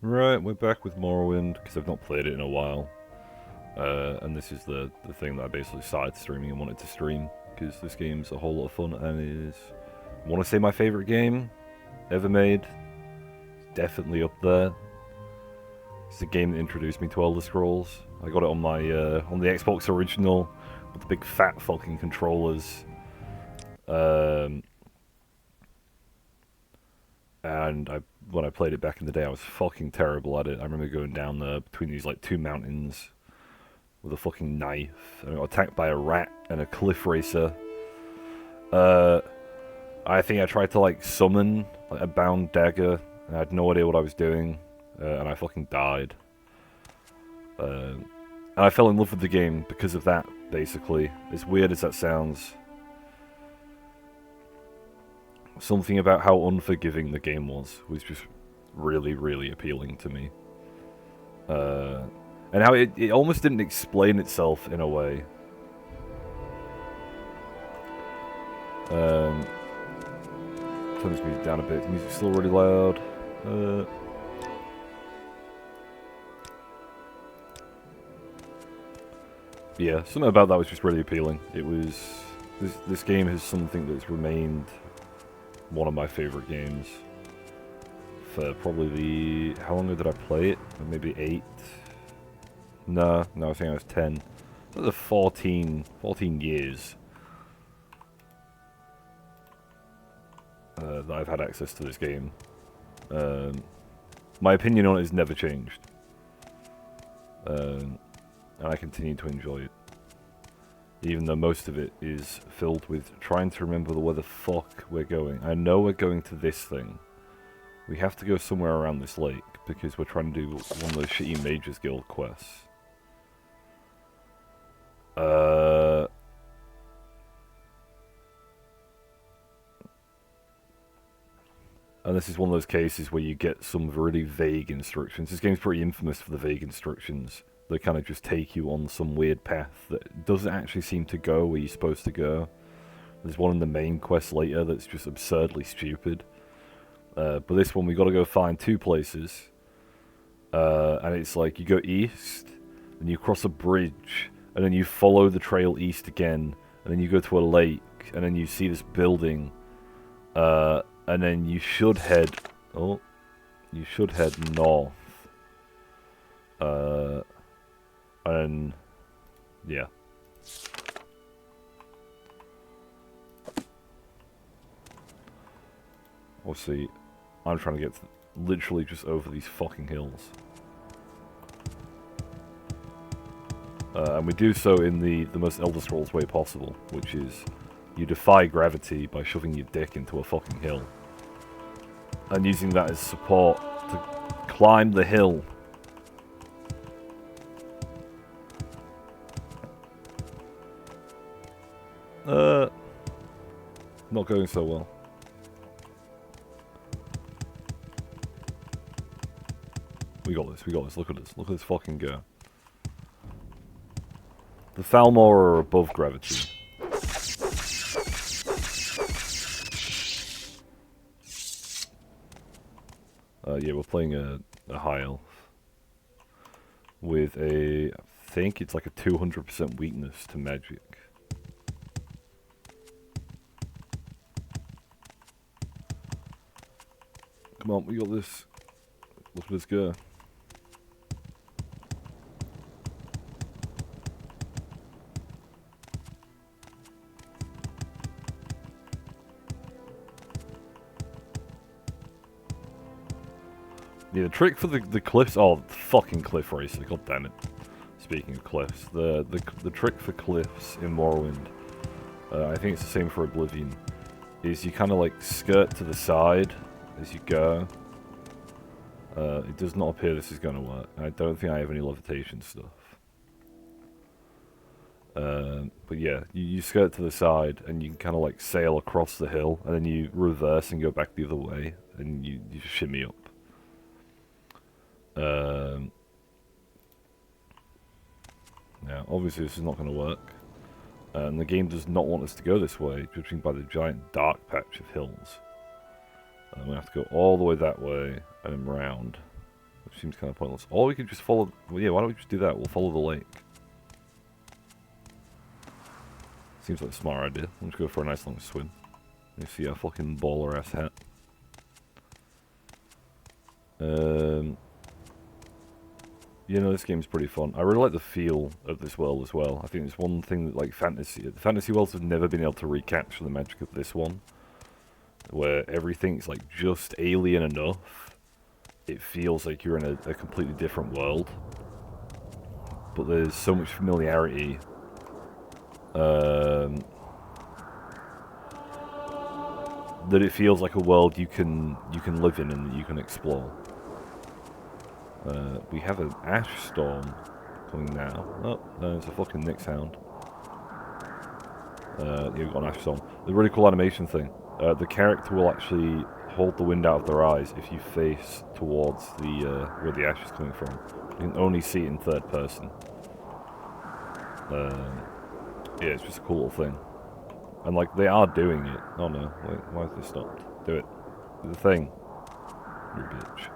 Right, we're back with Morrowind, because I've not played it in a while. And this is the thing that I basically started streaming and wanted to stream, because this game's a whole lot of fun, and it is, I want to say, my favourite game ever made. It's definitely up there. It's the game that introduced me to Elder Scrolls. I got it on my on the Xbox original, with the big fat fucking controllers. And when I played it back in the day, I was fucking terrible at it. I remember going down there between these like two mountains with a fucking knife, and I got attacked by a rat and a cliff racer. I think I tried to like summon like, a bound dagger, and I had no idea what I was doing, and I fucking died. And I fell in love with the game because of that, basically. As weird as that sounds. Something about how unforgiving the game was just really, really appealing to me. And how it almost didn't explain itself in a way. Turn this music down a bit. The music's still really loud. Yeah, something about that was just really appealing. It was... This game has something that's remained one of my favourite games for probably how long did I play it? Maybe 8? No, I think I was 10. That was 14 years that I've had access to this game. My opinion on it has never changed. And I continue to enjoy it. Even though most of it is filled with trying to remember where the fuck we're going. I know we're going to this thing. We have to go somewhere around this lake, because we're trying to do one of those shitty Mages Guild quests. And this is one of those cases where you get some really vague instructions. This game's pretty infamous for the vague instructions. They kind of just take you on some weird path that doesn't actually seem to go where you're supposed to go. There's one in the main quest later that's just absurdly stupid. But this one, we got to go find two places. And it's like, you go east, and you cross a bridge, and then you follow the trail east again, and then you go to a lake, and then you see this building, and then you should head... Oh, you should head north. And yeah. Obviously, I'm trying to get literally just over these fucking hills. And we do so in the most Elder Scrolls way possible, which is you defy gravity by shoving your dick into a fucking hill. And using that as support to climb the hill. Not going so well. We got this, look at this fucking go. The Thalmor are above gravity. Yeah, we're playing a high elf. With I think it's like a 200% weakness to magic. Come on, we got this. Look at this go. Yeah, the trick for the cliffs... Oh, the fucking cliff racer, god damn it. Speaking of cliffs, the trick for cliffs in Morrowind, I think it's the same for Oblivion, is you kind of like skirt to the side as you go. It does not appear this is going to work. I don't think I have any levitation stuff. But yeah, you skirt to the side and you can kind of like sail across the hill, and then you reverse and go back the other way, and you just shimmy up. Now, obviously this is not going to work. And the game does not want us to go this way, judging by the giant dark patch of hills. I'm going to have to go all the way that way and then round. which seems kind of pointless. Or we could just follow... Well, yeah, why don't we just do that? We'll follow the lake. Seems like a smart idea. We'll just go for a nice long swim. You see our fucking baller-ass hat. You know, this game's pretty fun. I really like the feel of this world as well. I think it's one thing that, like, fantasy worlds have never been able to recapture the magic of this one. Where everything's, like, just alien enough. It feels like you're in a completely different world. But there's so much familiarity. That it feels like a world you can live in and that you can explore. We have an ash storm coming now. Oh, no, it's a fucking Nyx hound. Yeah, we've got an ash storm. The really cool animation thing. The character will actually hold the wind out of their eyes if you face towards the where the ash is coming from. You can only see it in third person. Yeah, it's just a cool little thing. And like, they are doing it. Oh no, wait, why have they stopped? Do it. Do the thing. You bitch.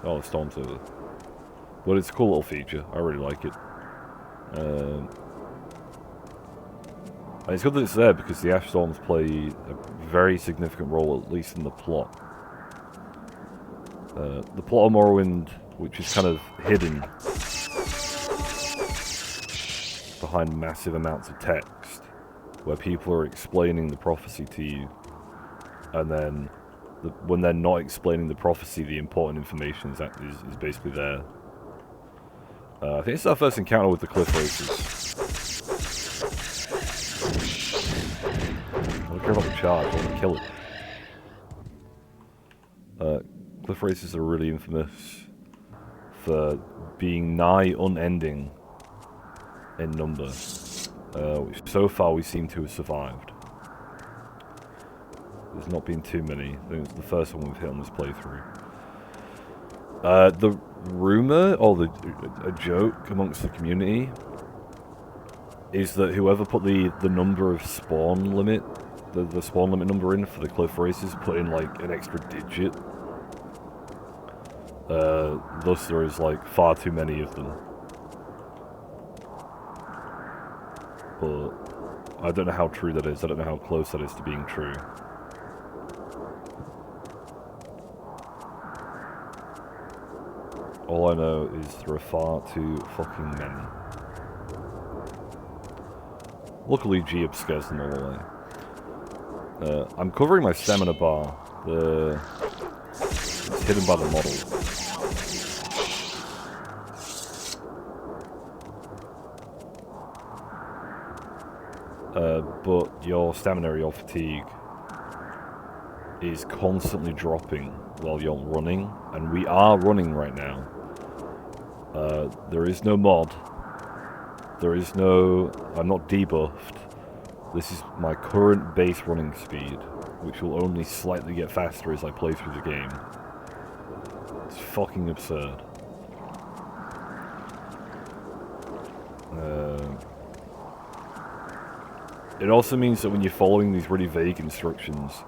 Oh, the storm's over. But it's a cool little feature. I really like it. And it's good that it's there because the ash storms play a very significant role, at least in the plot. The plot of Morrowind, which is kind of hidden behind massive amounts of text, where people are explaining the prophecy to you, and then when they're not explaining the prophecy, the important information is basically there. I think it's our first encounter with the cliff races. I don't care about the charge, I want to kill it. Cliff races are really infamous for being nigh unending in number, which so far we seem to have survived. There's not been too many. I think it's the first one we've hit on this playthrough. The rumour, or a joke amongst the community, is that whoever put the number of spawn limit, the spawn limit number in for the cliff races, put in like an extra digit. Thus there is like far too many of them. But I don't know how true that is. I don't know how close that is to being true. All I know is there are far too fucking many. Luckily, Geob scares them all away. I'm covering my stamina bar. It's hidden by the model. But your stamina or your fatigue is constantly dropping while you're running, and we are running right now. There is no mod. There is no... I'm not debuffed. This is my current base running speed, which will only slightly get faster as I play through the game. It's fucking absurd. It also means that when you're following these really vague instructions,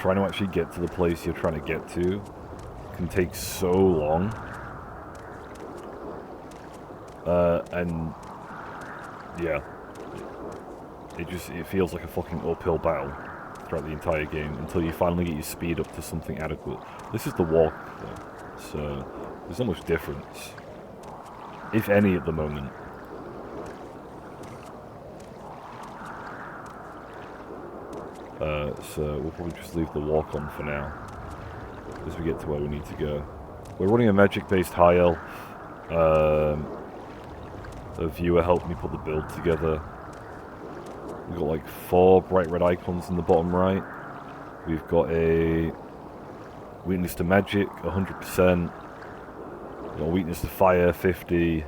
trying to actually get to the place you're trying to get to can take so long. And yeah, it feels like a fucking uphill battle throughout the entire game until you finally get your speed up to something adequate. This is the walk though, so there's not much difference, if any, at the moment. So we'll probably just leave the walk on for now as we get to where we need to go. We're running a magic-based high elf. A viewer helped me put the build together. We've got like 4 bright red icons in the bottom right. We've got a weakness to magic, 100%. We've got weakness to fire, 50.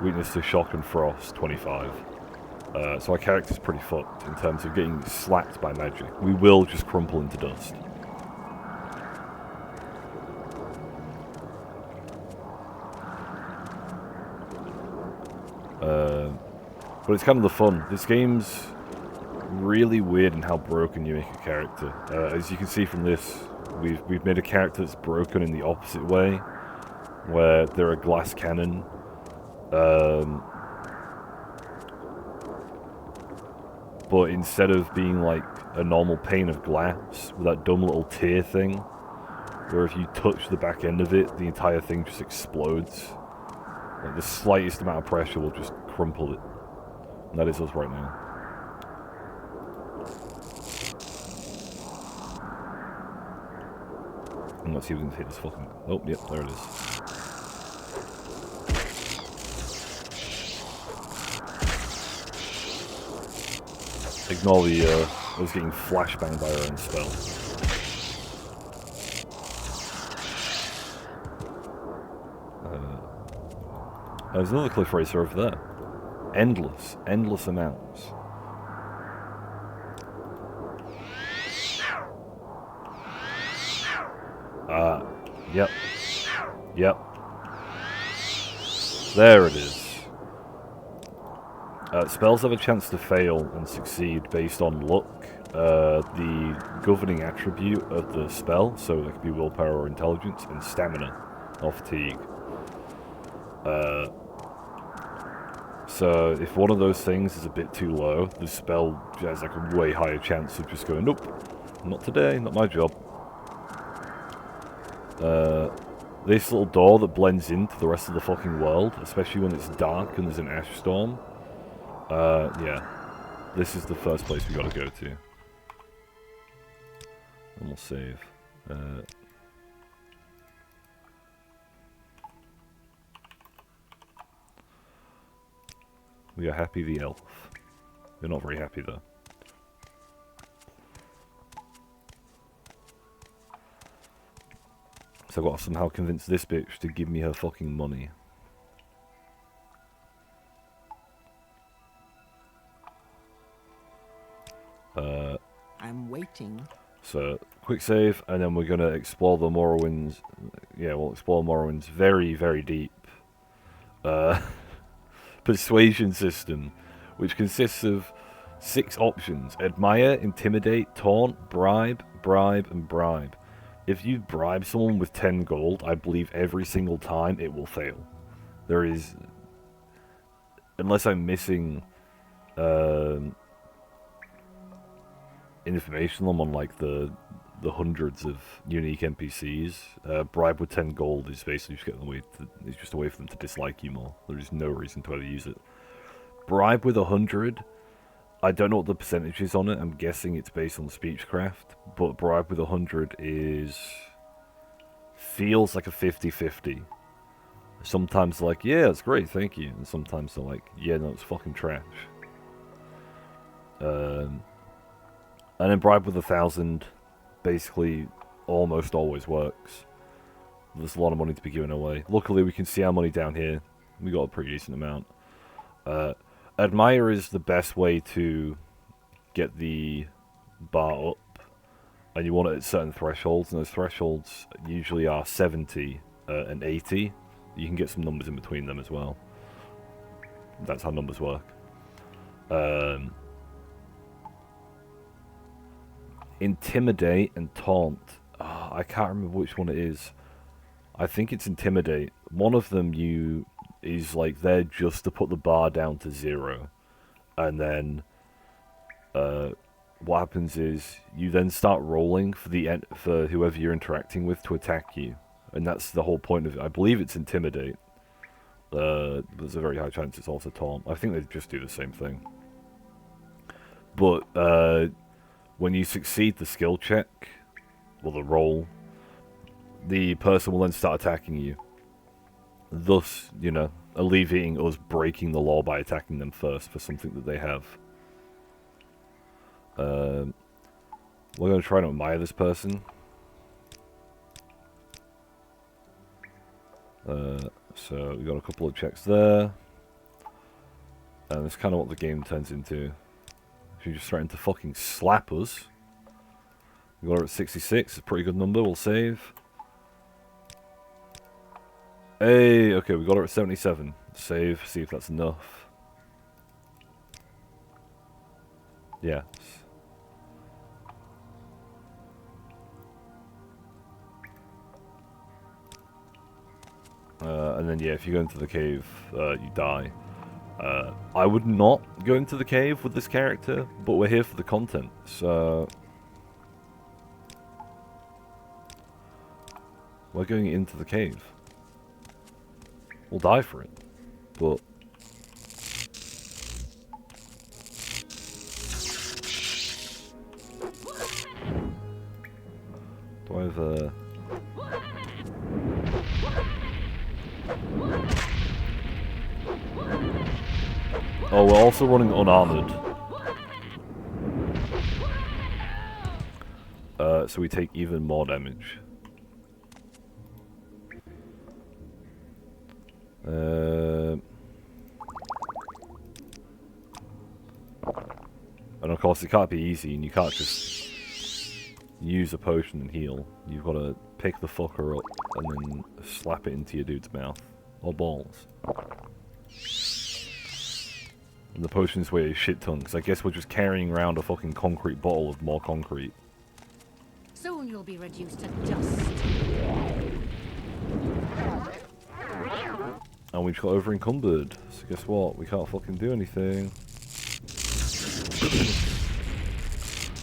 Weakness to shock and frost, 25. So our character's pretty fucked in terms of getting slapped by magic. We will just crumple into dust. But it's kind of the fun. This game's really weird in how broken you make a character. As you can see from this We've made a character that's broken in the opposite way, where they're a glass cannon. But instead of being like a normal pane of glass with that dumb little tear thing, where if you touch the back end of it, the entire thing just explodes. Like the slightest amount of pressure will just crumple it. And that is us right now. And let's see if we can hit this fucking... Oh, yep, there it is. Ignore the, I was getting flashbanged by our own spell. There's another cliff racer over there. Endless amounts. Yep. There it is. Spells have a chance to fail and succeed based on luck. The governing attribute of the spell, so that could be willpower or intelligence, and stamina, or fatigue. So if one of those things is a bit too low, the spell has like a way higher chance of just going, nope, not today, not my job. This little door that blends into the rest of the fucking world, especially when it's dark and there's an ash storm. Yeah. This is the first place we gotta go to. And we'll save. We are happy the elf. We're not very happy though. So I've got to somehow convince this bitch to give me her fucking money. I'm waiting. So, quick save, and then we're going to explore the Morrowinds. Yeah, we'll explore Morrowinds very, very deep. Persuasion system, which consists of 6 options. Admire, intimidate, taunt, bribe, and bribe. If you bribe someone with 10 gold, I believe every single time it will fail. There is... Unless I'm missing... information on like the hundreds of unique NPCs. Bribe with 10 gold is basically just getting away. It's just a way for them to dislike you more. There is no reason to ever use it. Bribe with 100. I don't know what the percentage is on it. I'm guessing it's based on speechcraft. But bribe with 100 feels like a 50-50. Sometimes they're like, yeah, it's great, thank you. And sometimes they're like, yeah, no, it's fucking trash. And then bribe with 1,000 basically almost always works. There's a lot of money to be given away. Luckily, we can see our money down here. We got a pretty decent amount. Admire is the best way to get the bar up. And you want it at certain thresholds. And those thresholds usually are 70 and 80. You can get some numbers in between them as well. That's how numbers work. Intimidate and taunt. Oh, I can't remember which one it is. I think it's intimidate. One of them is like there just to put the bar down to 0, and then what happens is you then start rolling for whoever you're interacting with to attack you, and that's the whole point of it. I believe it's intimidate. There's a very high chance it's also taunt. I think they just do the same thing. But when you succeed the skill check, or the roll, the person will then start attacking you. Thus, you know, alleviating us breaking the law by attacking them first for something that they have. We're going to try and admire this person. So we got a couple of checks there. And that's kind of what the game turns into. She's just threatening to fucking slap us. We got her at 66. It's a pretty good number. We'll save. Hey, okay, we got her at 77. Save, see if that's enough. Yes. And then yeah, if you go into the cave, you die. I would not go into the cave with this character, but we're here for the content, so... We're going into the cave. We'll die for it, but... Do I have a... Oh, we're also running unarmored. So we take even more damage. And of course it can't be easy, and you can't just use a potion and heal. You've got to pick the fucker up and then slap it into your dude's mouth. Or balls. And the potions weigh a shit ton, because I guess we're just carrying around a fucking concrete bottle of more concrete. Soon you'll be reduced to dust. And we just got over encumbered, so guess what? We can't fucking do anything.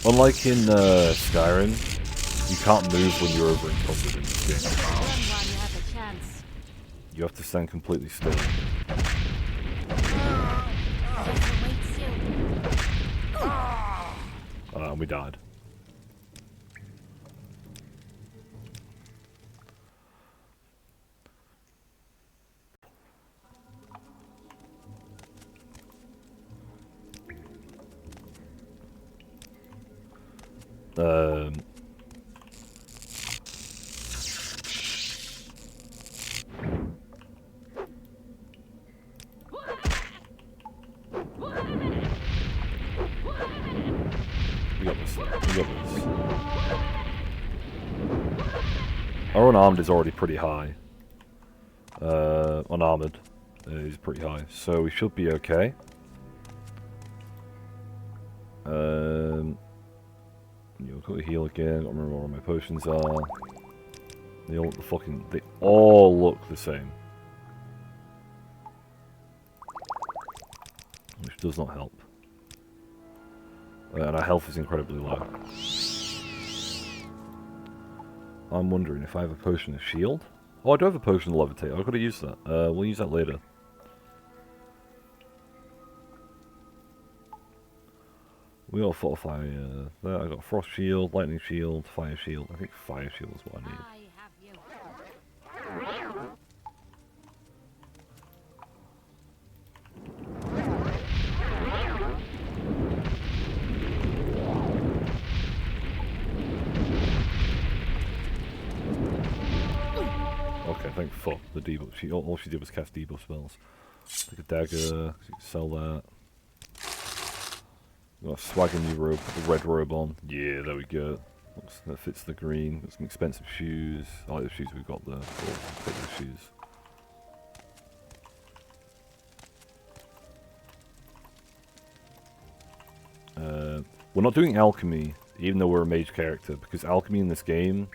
Unlike in Skyrim, you can't move when you're over encumbered in this game. You have to stand completely still. And we died. We got this. We got this. Our unarmed is already pretty high. Unarmored is pretty high, so we should be okay. You'll quickly heal again. Gotta remember where my potions are. They all look they all look the same, which does not help. And our health is incredibly low. I'm wondering if I have a potion of shield. Oh, I do have a potion of levitate. I've got to use that. We'll use that later. We got fortify there. I got frost shield, lightning shield, fire shield. I think fire shield is what I need. Okay, thank fuck. The debuff. All she did was cast debuff spells. Take a dagger. Sell that. Got a swagger new robe, put the red robe on. Yeah, there we go. That fits the green. Got some expensive shoes. I like the shoes we've got there. We'll take the shoes. We're not doing alchemy, even though we're a mage character, because alchemy in this game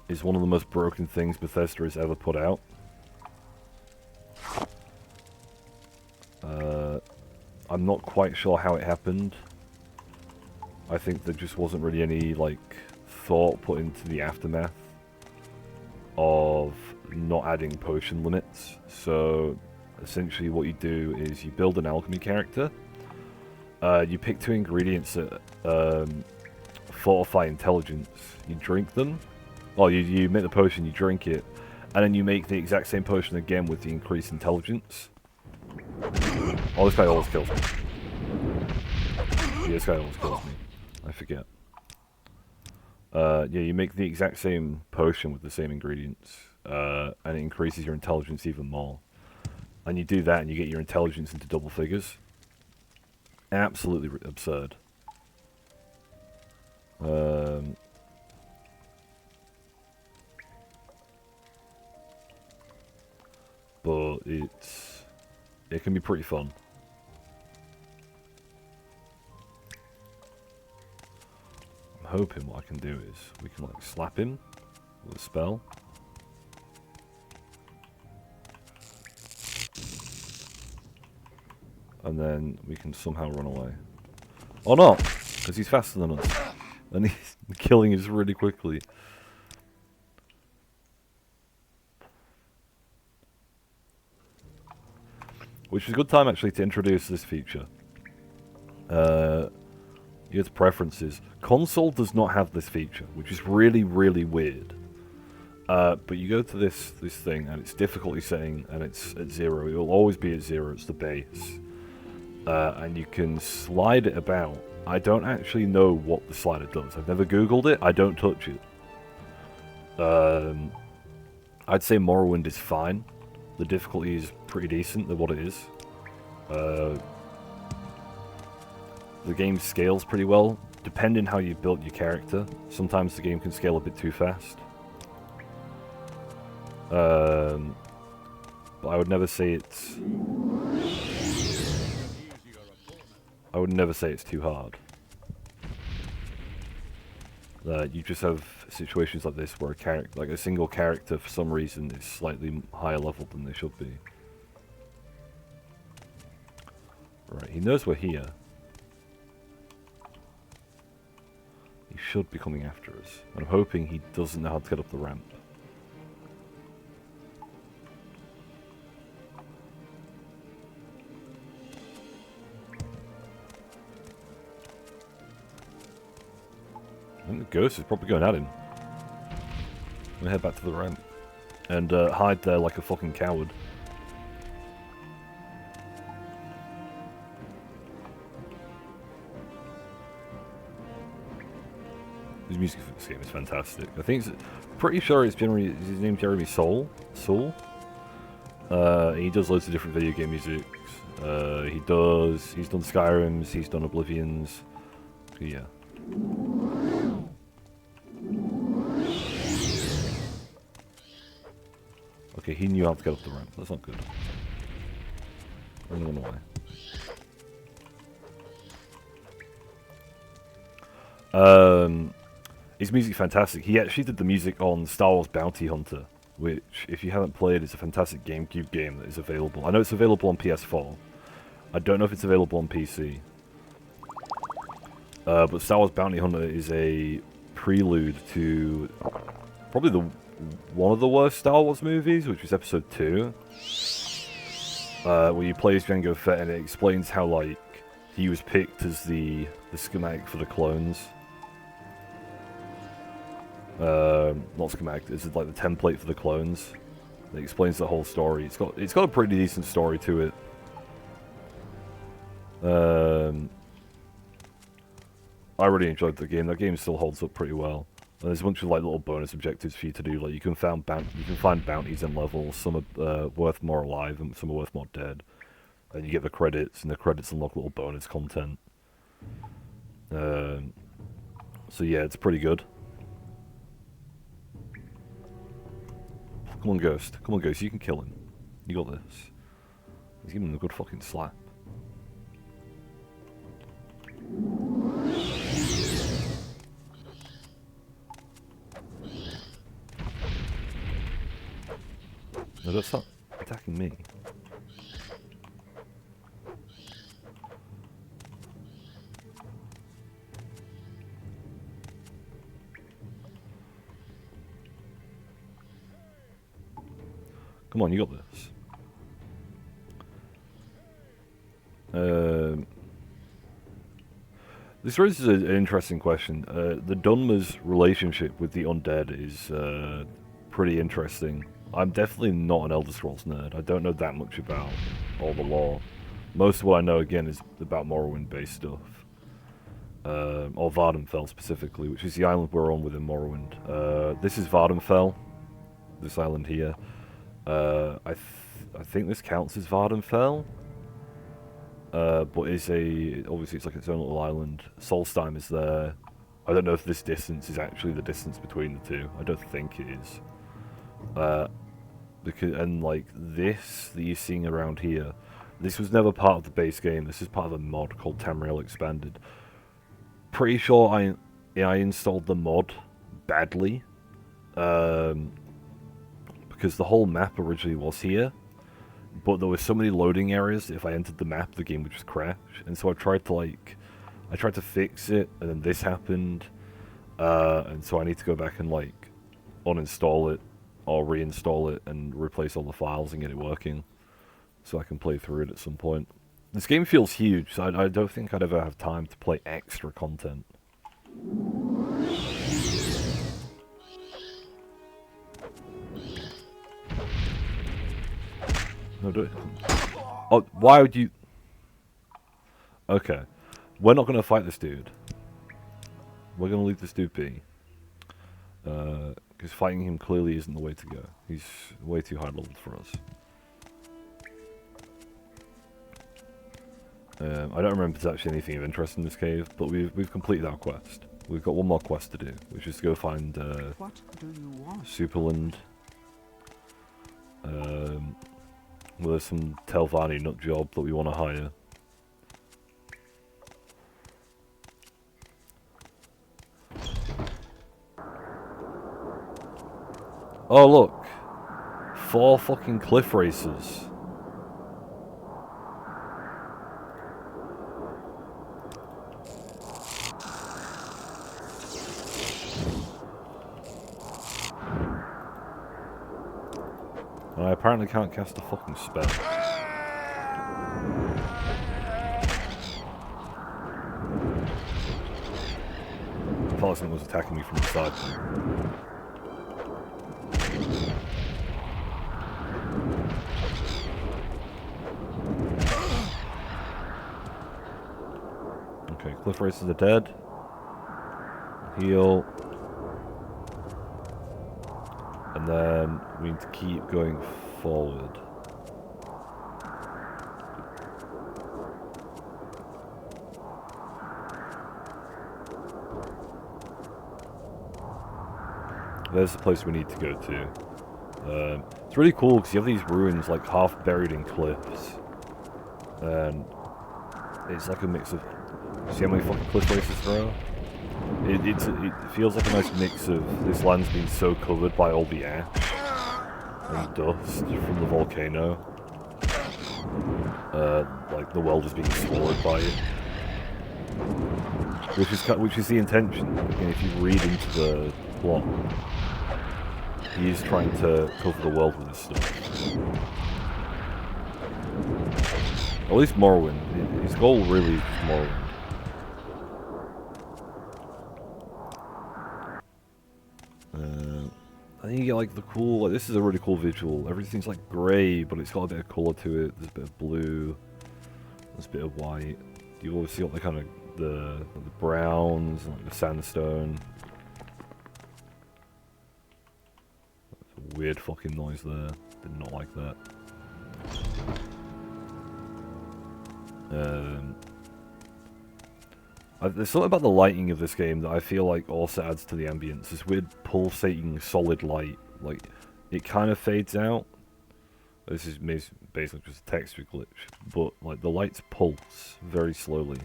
is one of the most broken things Bethesda has ever put out. I'm not quite sure how it happened. I think there just wasn't really any, like, thought put into the aftermath of not adding potion limits. So, essentially what you do is you build an alchemy character. You pick 2 ingredients that fortify intelligence. You drink them. Well, you make the potion, you drink it, and then you make the exact same potion again with the increased intelligence. Oh, this guy always kills me. Yeah, this guy always kills me. I forget. Yeah, you make the exact same potion with the same ingredients, and it increases your intelligence even more. And you do that and you get your intelligence into double figures. Absolutely absurd. But it can be pretty fun. I'm hoping what I can do is we can like slap him with a spell. And then we can somehow run away. Or not, because he's faster than us. And he's killing us really quickly. Which is a good time actually to introduce this feature. Here's preferences. Console does not have this feature, which is really, really weird. But you go to this thing, and it's difficulty setting, and it's at 0. It will always be at 0. It's the base. And you can slide it about. I don't actually know what the slider does. I've never Googled it. I don't touch it. I'd say Morrowind is fine. The difficulty is pretty decent than what it is. The game scales pretty well, depending how you built your character. Sometimes the game can scale a bit too fast. But I would never say it's... I would never say it's too hard. You just have situations like this where a character, like a single character, for some reason, is slightly higher level than they should be. Right, he knows we're here. He should be coming after us. I'm hoping he doesn't know how to get up the ramp. I think the ghost is probably going at him. I'm gonna head back to the ramp. And hide there like a fucking coward. His music for this game is fantastic. I think it's pretty sure it's generally his name's Jeremy Soule. He does loads of different video game music. He's done Skyrim's, he's done Oblivion's. So yeah. Okay, he knew how to get up the ramp. That's not good. I'm gonna run away. His music's fantastic. He actually did the music on Star Wars Bounty Hunter, which, if you haven't played, is a fantastic GameCube game that is available. I know it's available on PS4. I don't know if it's available on PC. But Star Wars Bounty Hunter is a prelude to probably one of the worst Star Wars movies, which was Episode 2. Where you play as Jango Fett, and it explains how, like, he was picked as the schematic for the clones. Not schematic, it's like the template for the clones. It explains the whole story. It's got a pretty decent story to it. I really enjoyed the game. That game still holds up pretty well. And there's a bunch of like little bonus objectives for you to do. Like you can find bounties in levels. Some are worth more alive, and some are worth more dead. And you get the credits, and the credits unlock little bonus content. So yeah, it's pretty good. Come on, Ghost. Come on, Ghost. You can kill him. You got this. He's giving him a good fucking slap. No, that's not attacking me. Come on, you got this. This raises an interesting question. The Dunmer's relationship with the undead is pretty interesting. I'm definitely not an Elder Scrolls nerd. I don't know that much about all the lore. Most of what I know, again, is about Morrowind-based stuff. Or Vardenfell, specifically, which is the island we're on within Morrowind. This is Vardenfell. This island here. I think this counts as Vardenfell. But obviously it's like its own little island. Solstheim is there. I don't know if this distance is actually the distance between the two. I don't think it is. And like this that you're seeing around here, this was never part of the base game. This is part of a mod called Tamriel Expanded. Pretty sure I installed the mod badly. Because the whole map originally was here. but there were so many loading areas that if I entered the map, the game would just crash. And so I tried to fix it, and then this happened. And so I need to go back and like uninstall it or reinstall it and replace all the files and get it working, so I can play through it at some point. This game feels huge, so I don't think I'd ever have time to play extra content. No, do it. Oh, why would you... Okay. We're not going to fight this dude. We're going to leave this dude be. Because fighting him clearly isn't the way to go. He's way too high leveled for us. I don't remember if there's actually anything of interest in this cave, but we've completed our quest. We've got one more quest to do, which is to go find What do you want? Superland. Well, there's some Telvanni nut job that we want to hire. Oh look! 4 fucking cliff racers. And I apparently can't cast a fucking spell. I thought someone was attacking me from the side. Okay, cliff racers are dead. Heal. And then we need to keep going forward. There's the place we need to go to. It's really cool because you have these ruins like half buried in cliffs. And it's like a mix of... See how many fucking cliff races there are? It feels like a nice mix of this land's been so covered by all the ash and dust from the volcano. Like the world is being swallowed by it. Which is the intention. Again, if you read into the plot, he's trying to cover the world with this stuff. At least Morrowind. His goal really is just Morrowind. I think you get like the cool, like this is a really cool visual. Everything's like grey, but it's got a bit of colour to it. There's a bit of blue, there's a bit of white. You always see got the kind of the browns and like the sandstone. That's a weird fucking noise there. Did not like that. There's something about the lighting of this game that I feel like also adds to the ambience. This weird pulsating solid light. Like, it kind of fades out. This is basically just a texture glitch. But, like, the lights pulse very slowly.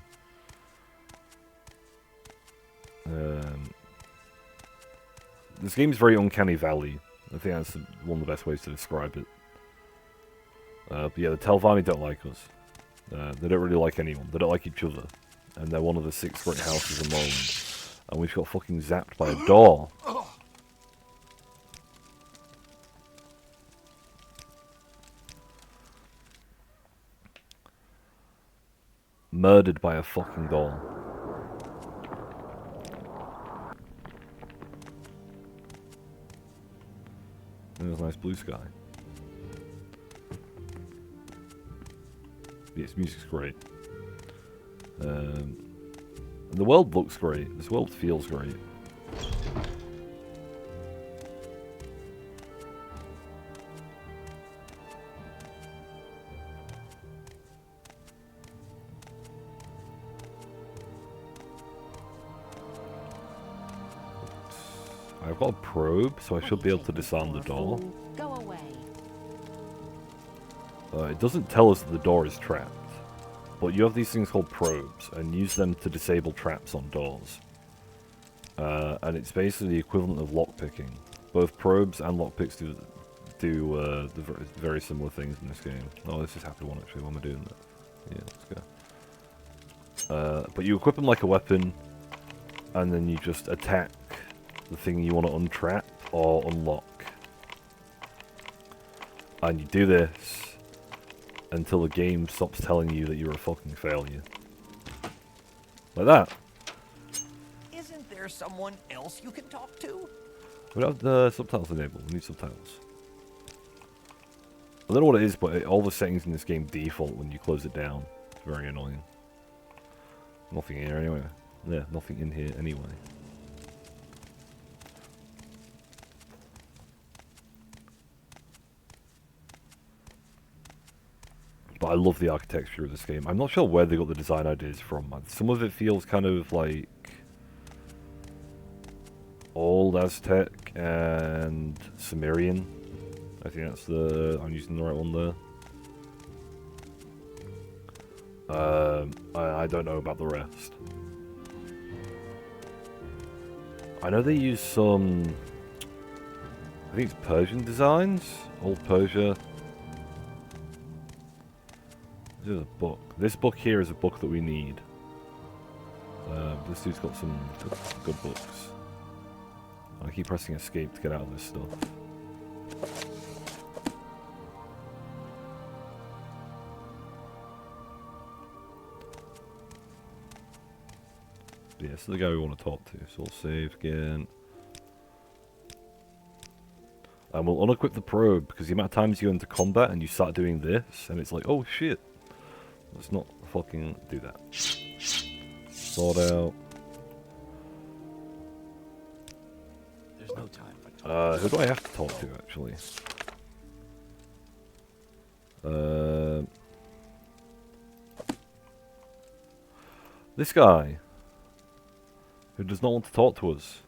This game is very Uncanny Valley. I think that's one of the best ways to describe it. But yeah, the Telvanni don't like us. They don't really like anyone. They don't like each other. And they're one of the 6 great houses of Morrowind. And we've got fucking zapped by a door. Murdered by a fucking door. There's a nice blue sky. Yes, music's great. And the world looks great. This world feels great. I've got a probe, so I should be able to disarm the door. Go away. It doesn't tell us that the door is trapped. But you have these things called probes, and use them to disable traps on doors. And it's basically the equivalent of lockpicking. Both probes and lockpicks just do the very similar things in this game. Oh, this is happy one actually. Why am I doing that? Yeah, let's go. But you equip them like a weapon, and then you just attack the thing you want to untrap or unlock. And you do this until the game stops telling you that you're a fucking failure. Like that. Isn't there someone else you can talk to? We don't have the subtitles enabled. We need subtitles. I don't know what it is, but all the settings in this game default when you close it down. It's very annoying. Nothing here anyway. Yeah, nothing in here anyway. But I love the architecture of this game. I'm not sure where they got the design ideas from. Some of it feels kind of like old Aztec and Sumerian. I think that's I'm using the right one there. I don't know about the rest. I know they use some, I think it's Persian designs, old Persia. This is a book. This book here is a book that we need. This dude's got some good books. I keep pressing escape to get out of this stuff. Yeah, this is the guy we want to talk to, so we'll save again. And we'll unequip the probe, because the amount of times you go into combat and you start doing this, and it's like, oh shit. Let's not fucking do that. Sort out. There's no time for Who do I have to talk to, actually? This guy. Who does not want to talk to us.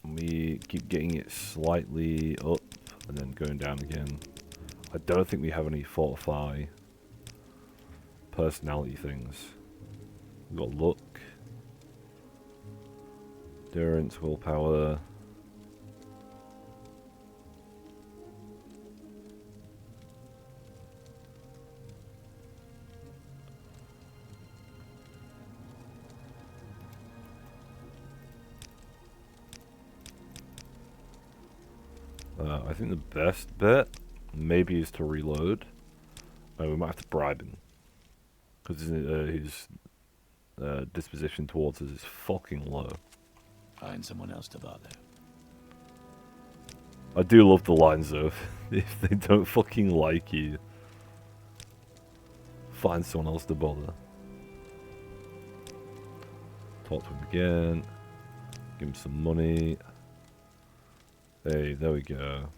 We keep getting it slightly up and then going down again. I don't think we have any fortify personality things. We've got luck, endurance, willpower. I think the best bet maybe is to reload. We might have to bribe him. Because his disposition towards us is fucking low. Find someone else to bother. I do love the lines though. If they don't fucking like you, find someone else to bother. Talk to him again. Give him some money. Hey, there we go.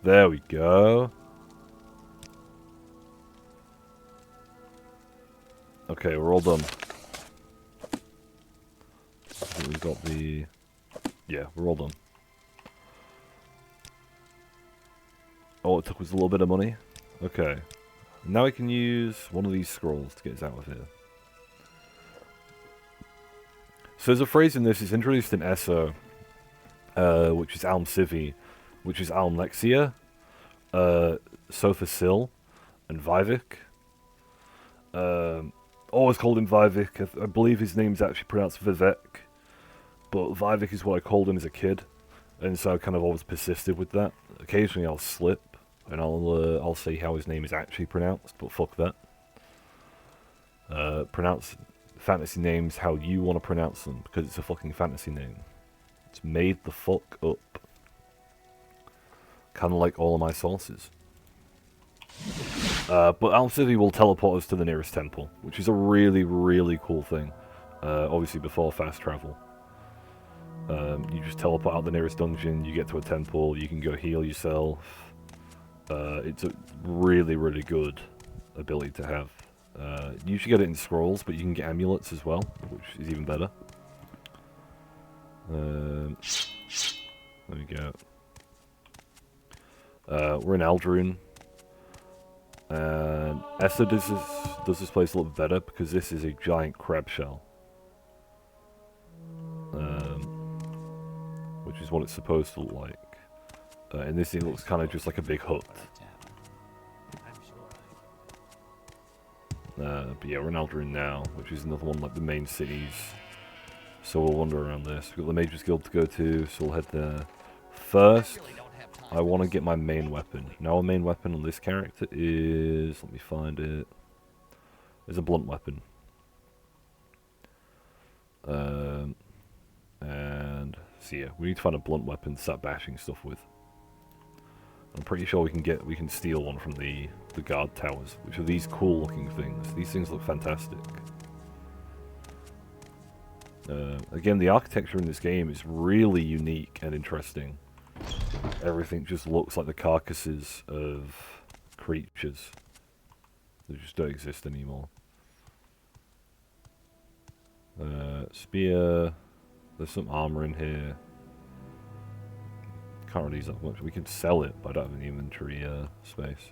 There we go. Okay, we're all done. I think we've got the... Yeah, we're all done. All it took was a little bit of money. Okay. Now we can use one of these scrolls to get us out of here. So there's a phrase in this, it's introduced in Esso, which is Alm Civi, which is Alm Lexia, Sofa Sil, and Vivek. Always called him Vivek. I believe his name's actually pronounced Vivek, but Vivek is what I called him as a kid, and so I kind of always persisted with that. Occasionally I'll slip, and I'll say how his name is actually pronounced, but fuck that. Pronounce fantasy names how you want to pronounce them, because it's a fucking fantasy name. It's made the fuck up. Kind of like all of my sources. But Alm City will teleport us to the nearest temple, which is a really, really cool thing. Obviously before fast travel. You just teleport out the nearest dungeon, you get to a temple, you can go heal yourself. It's a really, really good ability to have. You usually get it in scrolls, but you can get amulets as well, which is even better. There we go. We're in Aldrin. And Essa does this place a little bit better because this is a giant crab shell. Which is what it's supposed to look like. In this it looks kind of just like a big hut. But yeah, we're in Aldrin now, which is another one like the main cities. So we'll wander around this. We've got the Mages Guild to go to, so we'll head there. First, I want to get my main weapon. Now our main weapon on this character is... let me find it. It's a blunt weapon. And... so yeah, we need to find a blunt weapon to start bashing stuff with. I'm pretty sure we can steal one from the guard towers, which are these cool looking things. These things look fantastic. Again, the architecture in this game is really unique and interesting. Everything just looks like the carcasses of creatures that just don't exist anymore. Spear. There's some armor in here. Can't really use that much. We can sell it, but I don't have any inventory space.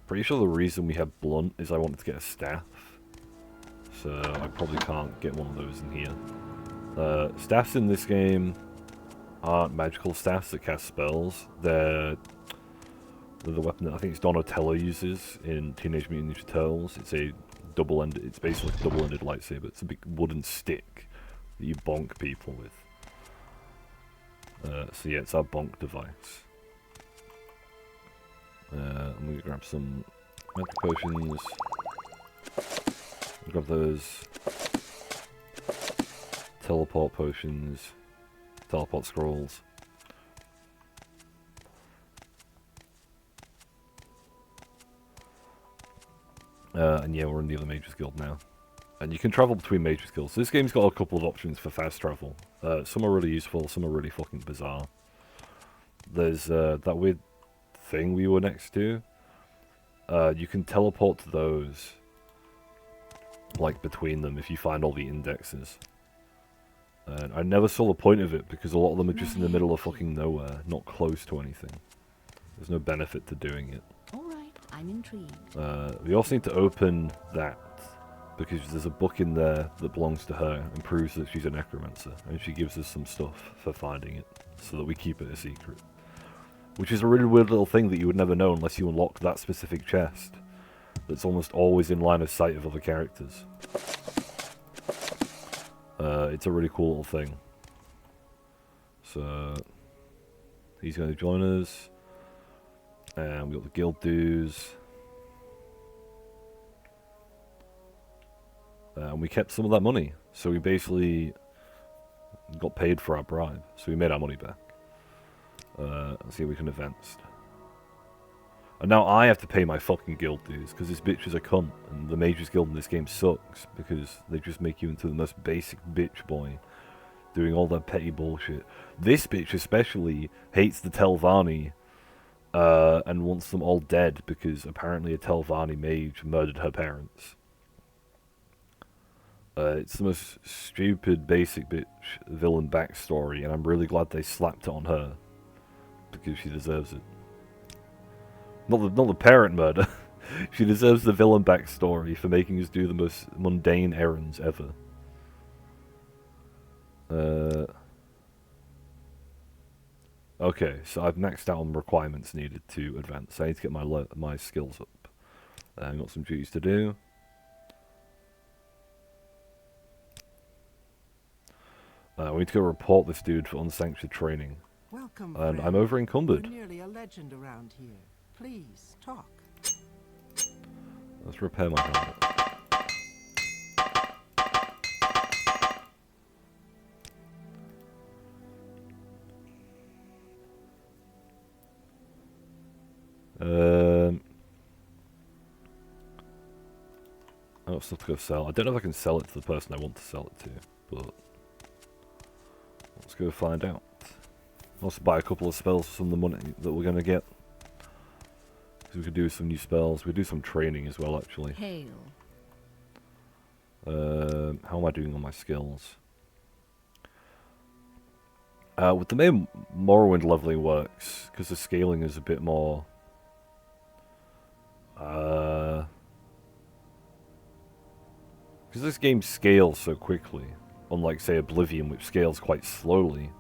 Pretty sure the reason we have blunt is I wanted to get a staff. So I probably can't get one of those in here. Staffs in this game aren't magical staffs that cast spells. They're the weapon that I think it's Donatello uses in Teenage Mutant Ninja Turtles. It's a double-ended, it's basically like a double-ended lightsaber. It's a big wooden stick that you bonk people with. So yeah, it's our bonk device. I'm going to grab some magic potions. Grab those. Teleport potions. Teleport scrolls. And yeah, we're in the other Mages Guild now. And you can travel between Mages Guilds. This game's got a couple of options for fast travel. Some are really useful, some are really fucking bizarre. There's that weird thing we were next to. You can teleport to those, like, between them if you find all the indexes. And I never saw the point of it because a lot of them are just in the middle of fucking nowhere, not close to anything. There's no benefit to doing it. Alright, I'm intrigued. We also need to open that because there's a book in there that belongs to her and proves that she's a necromancer, and she gives us some stuff for finding it so that we keep it a secret. Which is a really weird little thing that you would never know unless you unlock that specific chest that's almost always in line of sight of other characters. It's a really cool little thing. So he's going to join us. And we got the guild dues. And we kept some of that money. So we basically got paid for our bribe. So we made our money back. Let's see if we can advance. And now I have to pay my fucking guild dues because this bitch is a cunt. And the Mages Guild in this game sucks because they just make you into the most basic bitch boy. Doing all that petty bullshit. This bitch especially hates the Telvanni. And wants them all dead because apparently a Telvanni mage murdered her parents. It's the most stupid, basic bitch villain backstory, and I'm really glad they slapped it on her because she deserves it. Not the parent murder. She deserves the villain backstory for making us do the most mundane errands ever. Okay, so I've maxed out on the requirements needed to advance. I need to get my skills up. I've got some duties to do. We need to go report this dude for unsanctioned training. Welcome, And friend. I'm over encumbered. You're nearly a legend around here. Please, talk. Let's repair my helmet. I've got stuff to go sell. I don't know if I can sell it to the person I want to sell it to, but let's go find out. Also buy a couple of spells for some of the money that we're going to get. So we could do some new spells. We do some training as well, actually. Hail. How am I doing on my skills? With the main Morrowind leveling works, because the scaling is a bit more... Because this game scales so quickly, unlike, say, Oblivion, which scales quite slowly,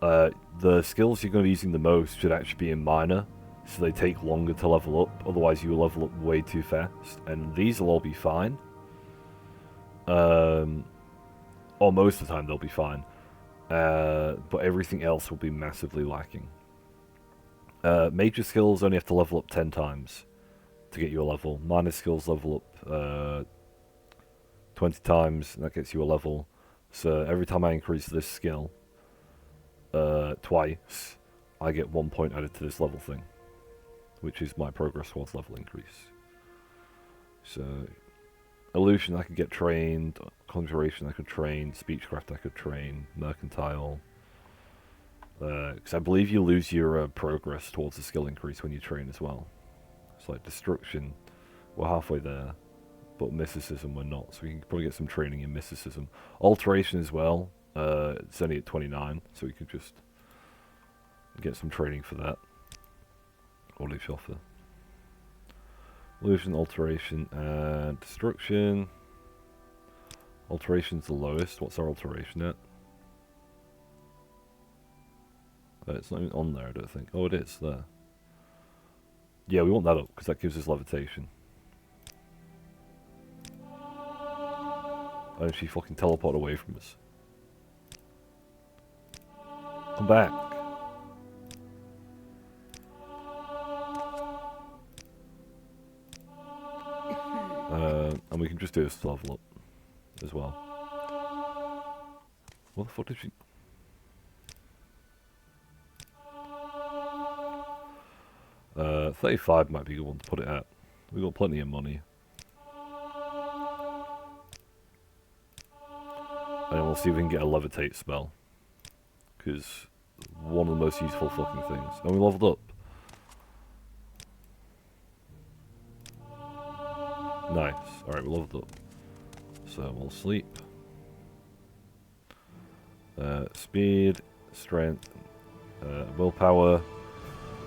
the skills you're going to be using the most should actually be in minor, so they take longer to level up, otherwise you will level up way too fast, and these will all be fine. Or most of the time they'll be fine. But everything else will be massively lacking. Major skills only have to level up 10 times to get you a level. Minor skills level up 20 times, and that gets you a level. So every time I increase this skill twice, I get 1 point added to this level thing, which is my progress towards level increase. So, illusion I could get trained, conjuration I could train, speechcraft I could train, mercantile. Because I believe you lose your progress towards the skill increase when you train as well. It's like destruction, we're halfway there, but mysticism we're not, so we can probably get some training in mysticism. Alteration as well, it's only at 29, so we could just get some training for that. What do you offer? Illusion, alteration, and destruction. Alteration's the lowest. What's our alteration at? It's not even on there, I don't think. Oh, it is, there. Yeah, we want that up, because that gives us levitation. And she fucking teleported away from us. Come back. And we can just do this to level up as well. What the fuck did she... 35 might be a good one to put it at. We've got plenty of money. And we'll see if we can get a levitate spell. Because one of the most useful fucking things. And we leveled up. Nice. Alright, we leveled up. So we'll sleep. Speed, strength, willpower.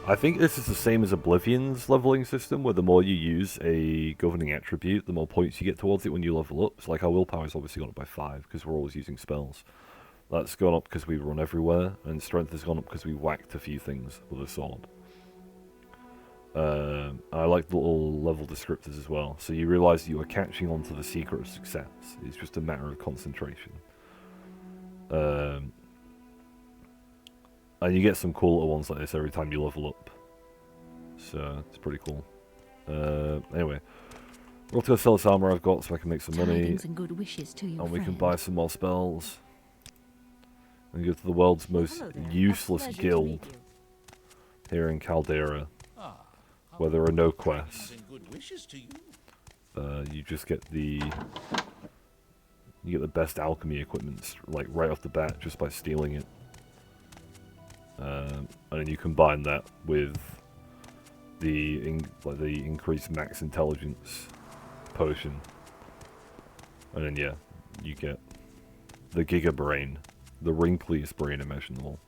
I think this is the same as Oblivion's leveling system, where the more you use a governing attribute, the more points you get towards it when you level up. So like our willpower's obviously gone up by 5, because we're always using spells. That's gone up because we run everywhere, and strength has gone up because we whacked a few things with a sword. I like the little level descriptors as well. So you realise that you are catching on to the secret of success. It's just a matter of concentration. And you get some cool little ones like this every time you level up. So, it's pretty cool. Anyway. We're off to go sell this armor I've got so I can make some money. Tidings and good wishes to your And we can friend. buy some more spells. And go to the world's most Hello there. useless A pleasure to guild meet you. here in Caldera. Ah, Where there are no quests. and good wishes to you. You just get the... You get the best alchemy equipment, like, right off the bat, just by stealing it. And then you combine that with the increased max intelligence potion. And then, yeah, you get the Giga Brain. The wrinkliest brain imaginable.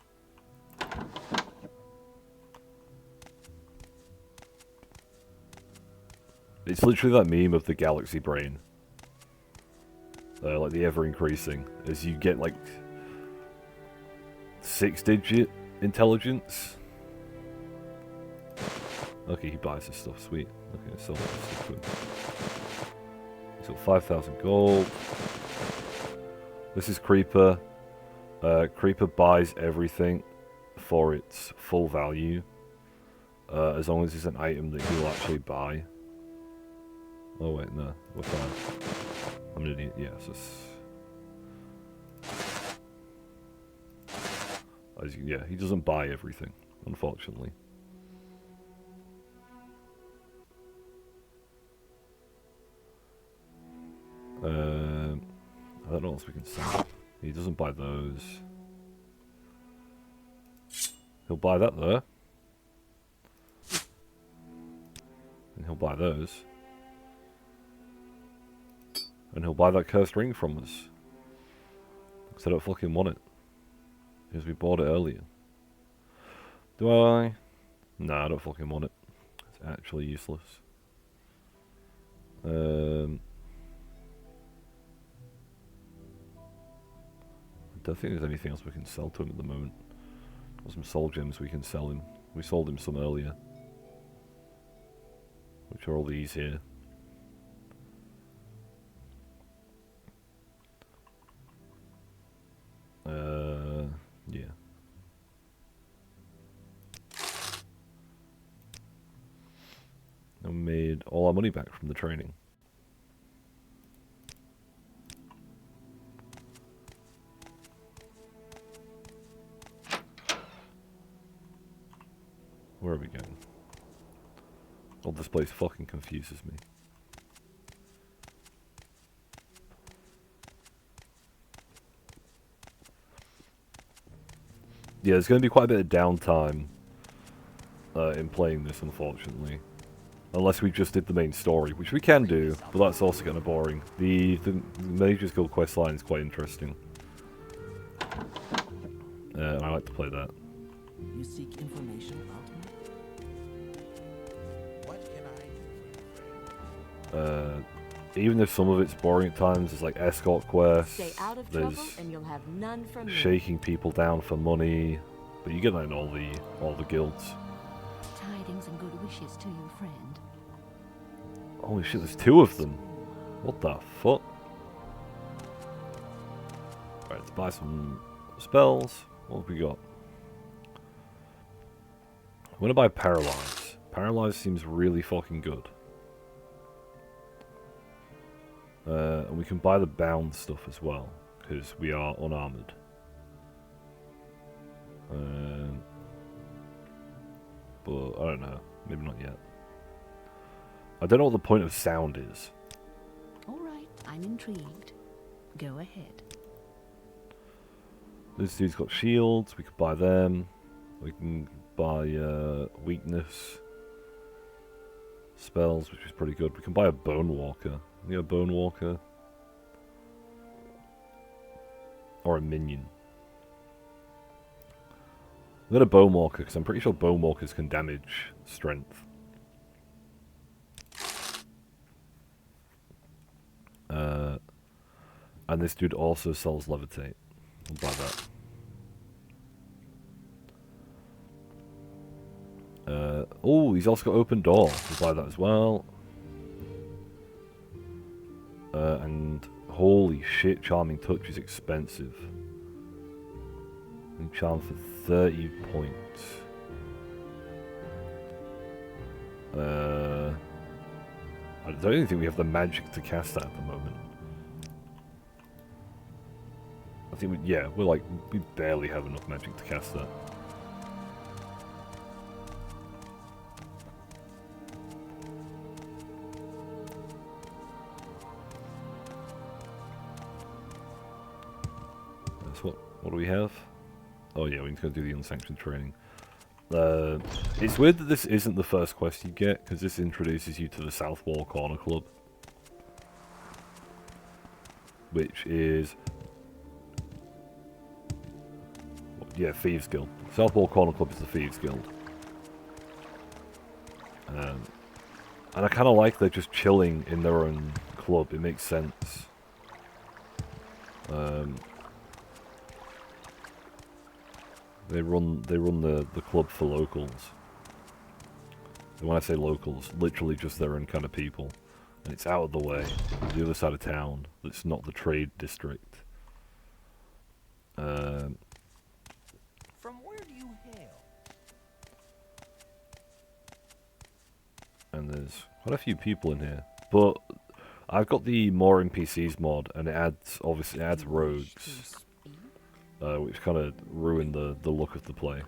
It's literally that meme of the galaxy brain. Like the ever-increasing. As you get, like, 6-digit intelligence. Okay, he buys this stuff. Sweet. Okay, sell that stuff to him. He's got 5,000 gold. This is Creeper. Creeper buys everything for its full value. As long as it's an item that he'll actually buy. Oh wait, no. We're fine. I'm an idiot. Yes. Yeah, he doesn't buy everything, unfortunately. I don't know what else we can sell. He doesn't buy those. He'll buy that though. And he'll buy those. And he'll buy that cursed ring from us. Because I don't fucking want it. Because we bought it earlier. Do I? Nah, I don't fucking want it. It's actually useless. I don't think there's anything else we can sell to him at the moment. Got some soul gems we can sell him. We sold him some earlier. Which are all these here. Yeah. And we made all our money back from the training. Where are we going? Oh, this place fucking confuses me. Yeah, there's going to be quite a bit of downtime in playing this, unfortunately. Unless we just did the main story, which we can do, but that's also kind of boring. The Mage's Guild quest line is quite interesting. And I like to play that. You seek information about me? What can I do for you, friend? Even if some of it's boring at times, there's like escort quests, Stay out of there's trouble and you'll have none from me. shaking people down for money, but you get that in all the guilds. Tidings and good wishes to you, friend. Holy shit, there's 2 of them. What the fuck? Alright, let's buy some spells. What have we got? I'm gonna buy Paralyze. Paralyze seems really fucking good. And we can buy the bound stuff as well, because we are unarmored. But I don't know. Maybe not yet. I don't know what the point of sound is. All right, I'm intrigued. Go ahead. This dude's got shields. We could buy them. We can buy weakness spells, which is pretty good. We can buy a Bone Walker. We got a Bone Walker. Or a minion. I'm gonna Bone Walker because I'm pretty sure Bone Walkers can damage strength. And this dude also sells Levitate. We'll buy that. Oh, he's also got Open Door. We'll buy that as well. And holy shit, Charming Touch is expensive. And charm for 30 points. I don't even think we have the magic to cast that at the moment. I think we barely have enough magic to cast that. That's what do we have? Oh yeah, we need to go do the unsanctioned training. It's weird that this isn't the first quest you get, because this introduces you to the South Wall Corner Club. Which is... yeah, Thieves Guild. South Wall Corner Club is the Thieves Guild. And I kind of like they're just chilling in their own club, it makes sense. They run the club for locals. And when I say locals, literally just their own kind of people. And it's out of the way, on the other side of town. It's not the trade district. From where do you hail? And there's quite a few people in here. But I've got the More NPCs mod, and it adds rogues. Which kind of ruin the look of the place.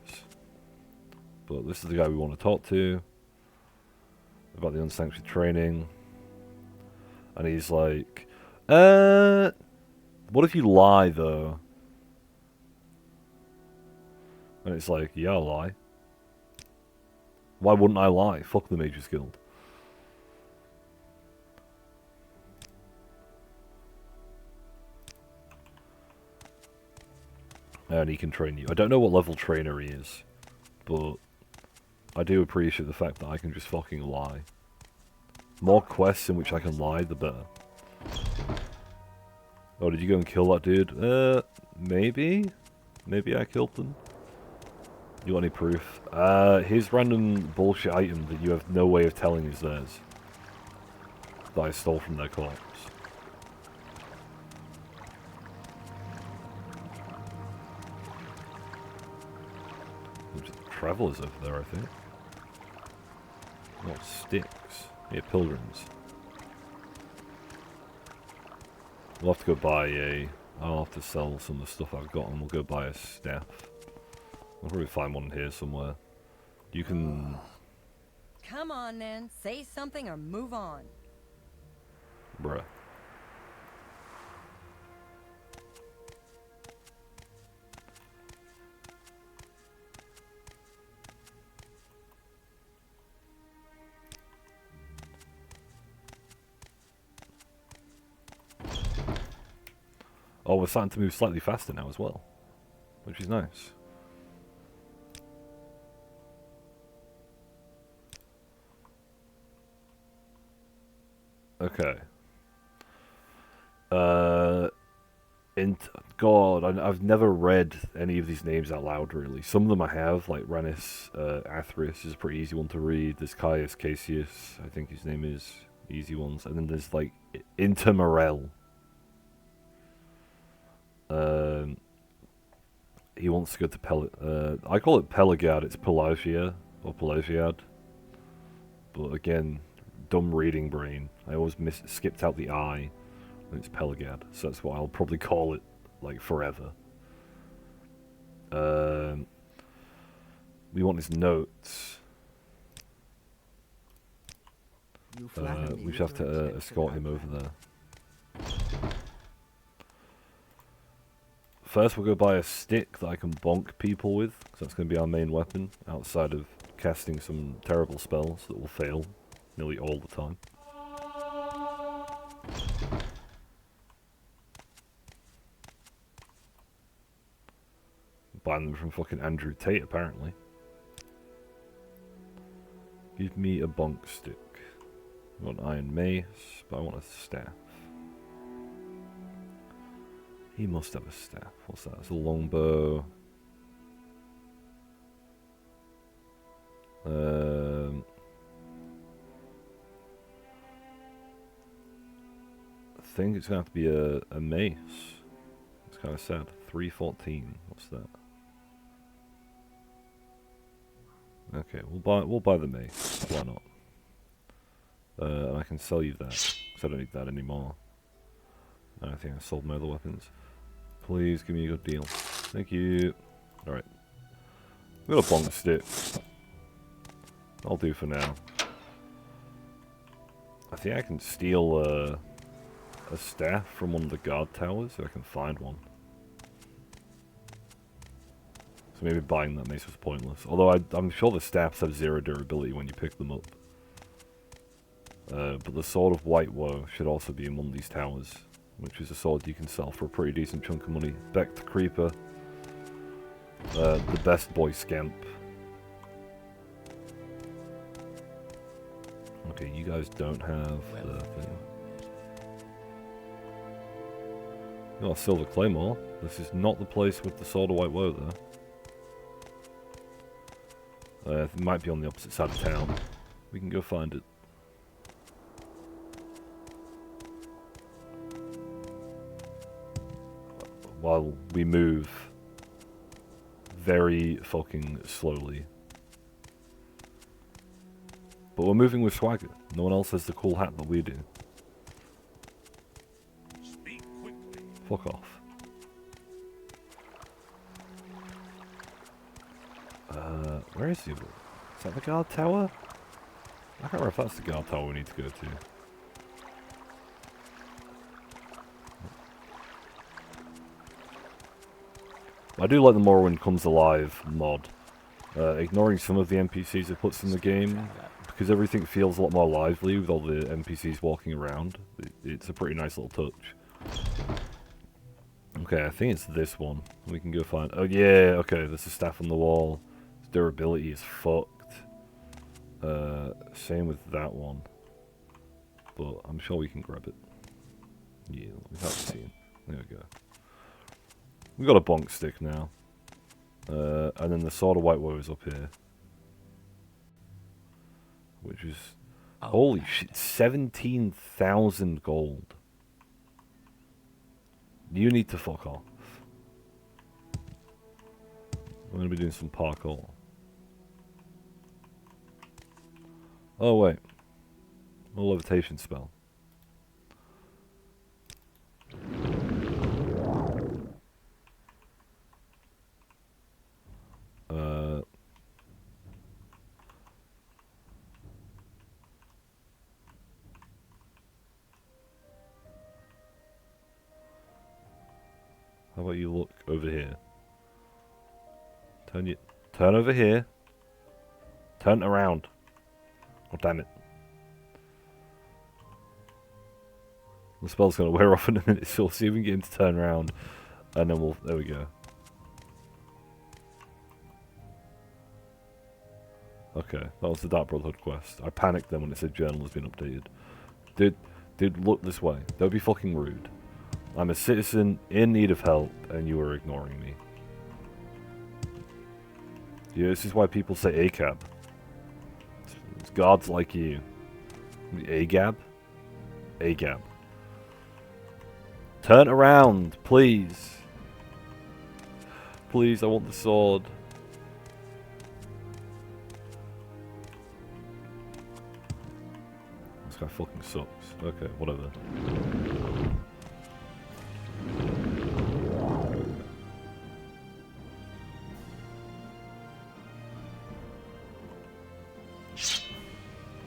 But this is the guy we want to talk to about the unsanctioned training. And he's like, what if you lie though? And it's like, yeah, I'll lie. Why wouldn't I lie? Fuck the Mage's Guild. and he can train you. I don't know what level trainer he is, but I do appreciate the fact that I can just fucking lie. More quests in which I can lie, the better. Oh, did you go and kill that dude? Maybe? Maybe I killed them? You got any proof? His random bullshit item that you have no way of telling is theirs. That I stole from their corpse. There's travelers over there, I think. Oh, sticks. Yeah, pilgrims. We'll have to go buy a... I'll have to sell some of the stuff I've got and we'll go buy a staff. I'll probably find one here somewhere. You can... Come on, then. Say something or move on. Bruh. Oh, we're starting to move slightly faster now as well, which is nice. Okay. God, I've never read any of these names out loud, really. Some of them I have, like Ranis Athris is a pretty easy one to read. There's Caius Cassius, I think his name is. Easy ones. And then there's, like, Intermorel. He wants to go to I call it Pelagad, it's Pelagia, or Pelagiad. But again, dumb reading brain. I always skipped out the I, and it's Pelagad, so that's what I'll probably call it, like, forever. We want his notes. We should have to escort him over there. First, we'll go buy a stick that I can bonk people with, because that's going to be our main weapon, outside of casting some terrible spells that will fail nearly all the time. Buying them from fucking Andrew Tate, apparently. Give me a bonk stick. I want an iron mace, but I want a staff. He must have a staff. What's that? It's a longbow. I think it's gonna have to be a mace. It's kind of sad. 314. What's that? Okay, we'll buy the mace. Why not? And I can sell you that because I don't need that anymore. I think I sold my other weapons. Please give me a good deal. Thank you. Alright. We've got a bonk stick. I'll do for now. I think I can steal a staff from one of the guard towers if I can find one. So maybe buying that mace was pointless. Although I'm sure the staffs have 0 durability when you pick them up. But the Sword of White Woe should also be in one of these towers, which is a sword you can sell for a pretty decent chunk of money. Back to Creeper. The best boy scamp. Okay, you guys don't have the thing. Oh, Silver Claymore. This is not the place with the Sword of White Woe, though. It might be on the opposite side of town. We can go find it. While we move very fucking slowly. But we're moving with swagger. No one else has the cool hat that we do. Speak quickly. Fuck off. Where is he? Is that the guard tower? I can't remember if that's the guard tower we need to go to. I do like the Morrowind Comes Alive mod. Ignoring some of the NPCs it puts in the game, because everything feels a lot more lively with all the NPCs walking around. It's a pretty nice little touch. Okay, I think it's this one. We can go find... Oh, yeah, okay, there's a staff on the wall. Its durability is fucked. Same with that one. But I'm sure we can grab it. Yeah, without seeing. There we go. We got a bonk stick now. And then the sword of white woe is up here. Which is... Oh, holy shit, 17,000 gold. You need to fuck off. We're going to be doing some parkour. Oh, wait. A levitation spell. How about you look over here? Turn over here. Turn around. Oh, damn it. The spell's gonna wear off in a minute, so we'll see if we can get him to turn around. And then we'll... there we go. Okay, that was the Dark Brotherhood quest. I panicked then when it said journal has been updated. Dude, look this way. Don't be fucking rude. I'm a citizen in need of help, and you are ignoring me. Yeah, this is why people say ACAB. It's gods like you. AGAB? AGAB. Turn around, please. Please, I want the sword. This guy fucking sucks. Okay, whatever.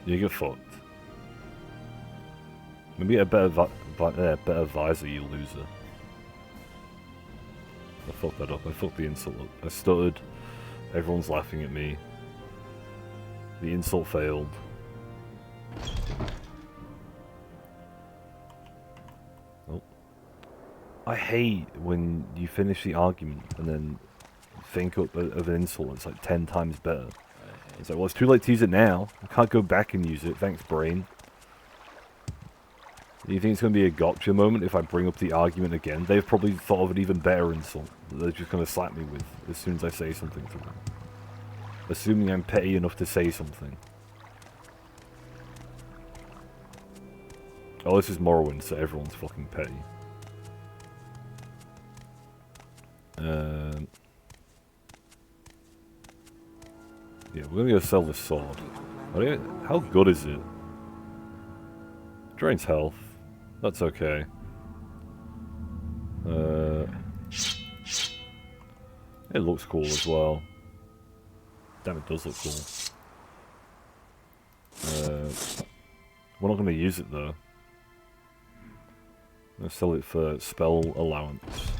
You get fucked. Maybe a better visor, you loser. I fucked that up. I fucked the insult up. I stuttered. Everyone's laughing at me. The insult failed. Oh. I hate when you finish the argument and then think up of an insult that's like 10 times better. It's like, well, it's too late to use it now. I can't go back and use it. Thanks, brain. Do you think it's going to be a gotcha moment if I bring up the argument again? They've probably thought of an even better insult that they're just going to slap me with as soon as I say something to them. Assuming I'm petty enough to say something. Oh, this is Morrowind, so everyone's fucking petty. Yeah, we're gonna go sell this sword. How good is it? Drains health. That's okay. It looks cool as well. Damn, it does look cool. We're not gonna use it though. I'm gonna sell it for spell allowance.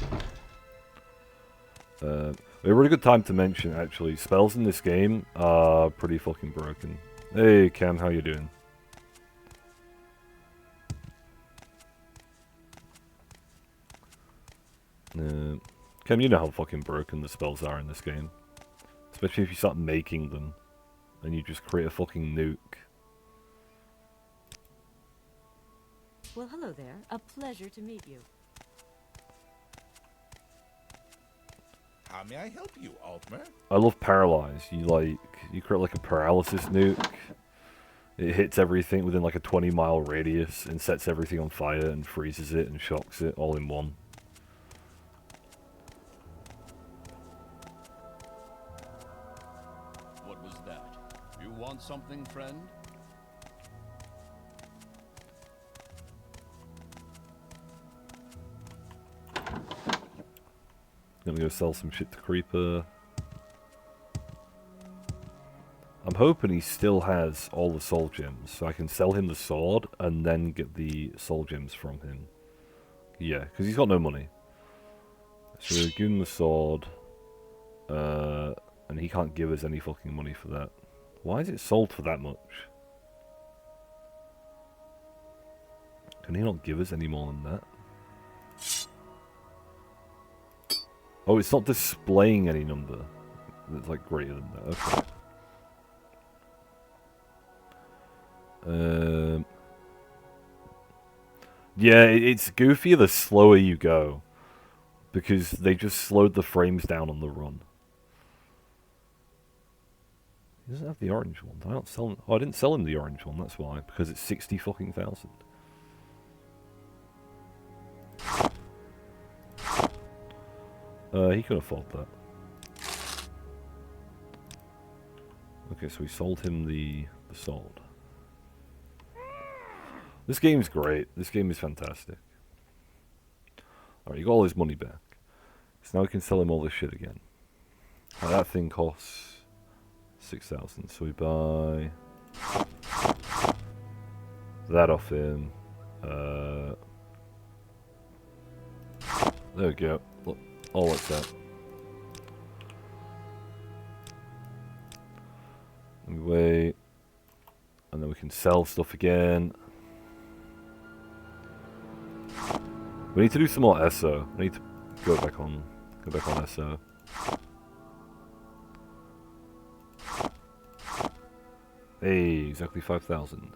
A really good time to mention, actually, spells in this game are pretty fucking broken. Hey, Cam, how you doing? Cam, you know how fucking broken the spells are in this game. Especially if you start making them, and you just create a fucking nuke. Well, hello there. A pleasure to meet you. How may I help you, Altmer? I love Paralyze. You create like a paralysis nuke. It hits everything within like a 20-mile radius and sets everything on fire and freezes it and shocks it all in one. What was that? You want something, friend? Gonna go sell some shit to Creeper. I'm hoping he still has all the soul gems, so I can sell him the sword and then get the soul gems from him. Yeah, because he's got no money. So we'll give him the sword, and he can't give us any fucking money for that. Why is it sold for that much? Can he not give us any more than that? Oh, it's not displaying any number. It's like greater than that. Okay. Yeah, it's goofier the slower you go. Because they just slowed the frames down on the run. He doesn't have the orange one. I don't sell him. Oh, I didn't sell him the orange one, that's why. Because it's 60 fucking thousand. He can afford that. Okay, so we sold him the sword. This game's great. This game is fantastic. Alright, you got all his money back. So now we can sell him all this shit again. Now that thing costs 6,000. So we buy that off him. There we go. Look, all like that. Let me wait. And then we can sell stuff again. We need to do some more SO. I need to go back on SO. Hey, exactly 5,000.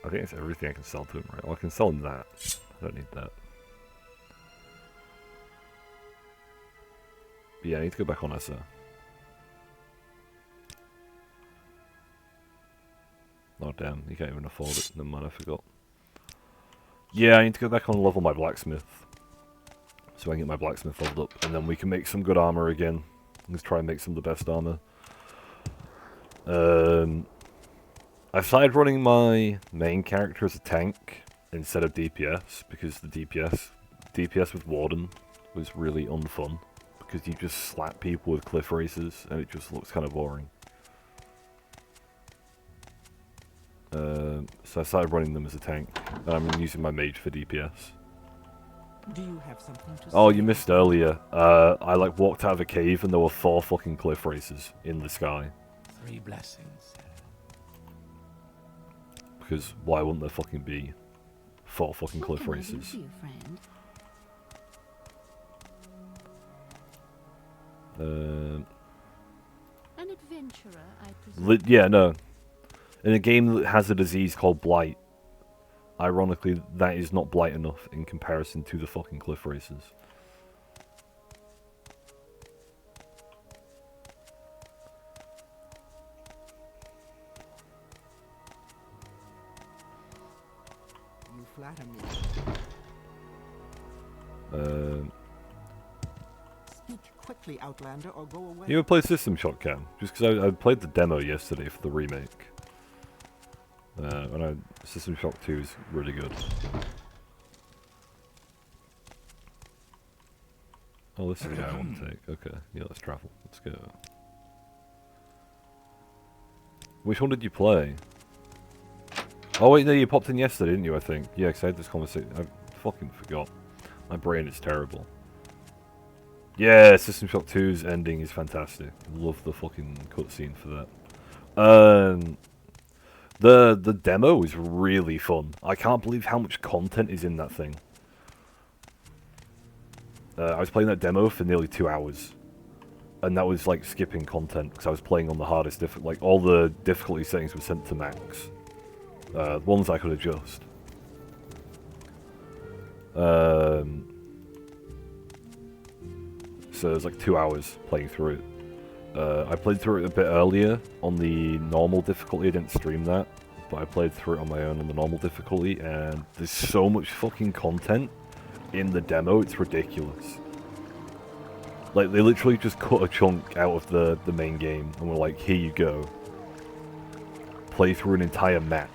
I think it's everything I can sell to him, right? Well, I can sell him that. I don't need that. But yeah, I need to go back on SO. Oh damn, you can't even afford it. Never mind, I forgot. Yeah, I need to go back on and level my blacksmith. So I can get my blacksmith leveled up. And then we can make some good armor again. Let's try and make some of the best armor. I started running my main character as a tank instead of DPS. Because the DPS with Warden was really unfun. Because you just slap people with cliff races and it just looks kind of boring. So I started running them as a tank, and I'm using my mage for DPS. Do you have something to Oh, say? you missed earlier. I like walked out of a cave and there were 4 fucking cliff races in the sky. 3 blessings. Because why wouldn't there fucking be 4 fucking What cliff can I do races? for you, friend? An adventurer, I presume. Yeah, no. In a game that has a disease called Blight, ironically, that is not Blight enough in comparison to the fucking cliff races. You flatter me. Speak quickly, Outlander, or go away. You ever played System Shock, Cam? Just because I played the demo yesterday for the remake. System Shock 2 is really good. Oh, this is the guy I want to take. Okay, yeah, let's travel. Let's go. Which one did you play? Oh wait, no, you popped in yesterday, didn't you, I think? Yeah, because I had this conversation. I fucking forgot. My brain is terrible. Yeah, System Shock 2's ending is fantastic. Love the fucking cutscene for that. The demo is really fun. I can't believe how much content is in that thing. I was playing that demo for nearly 2 hours. And that was like skipping content, because I was playing on the hardest like all the difficulty settings were sent to max. Ones I could adjust. So it was like 2 hours playing through it. I played through it a bit earlier on the normal difficulty. I didn't stream that, but I played through it on my own on the normal difficulty, and there's so much fucking content in the demo, it's ridiculous. Like, they literally just cut a chunk out of the main game, and were like, here you go. Play through an entire map.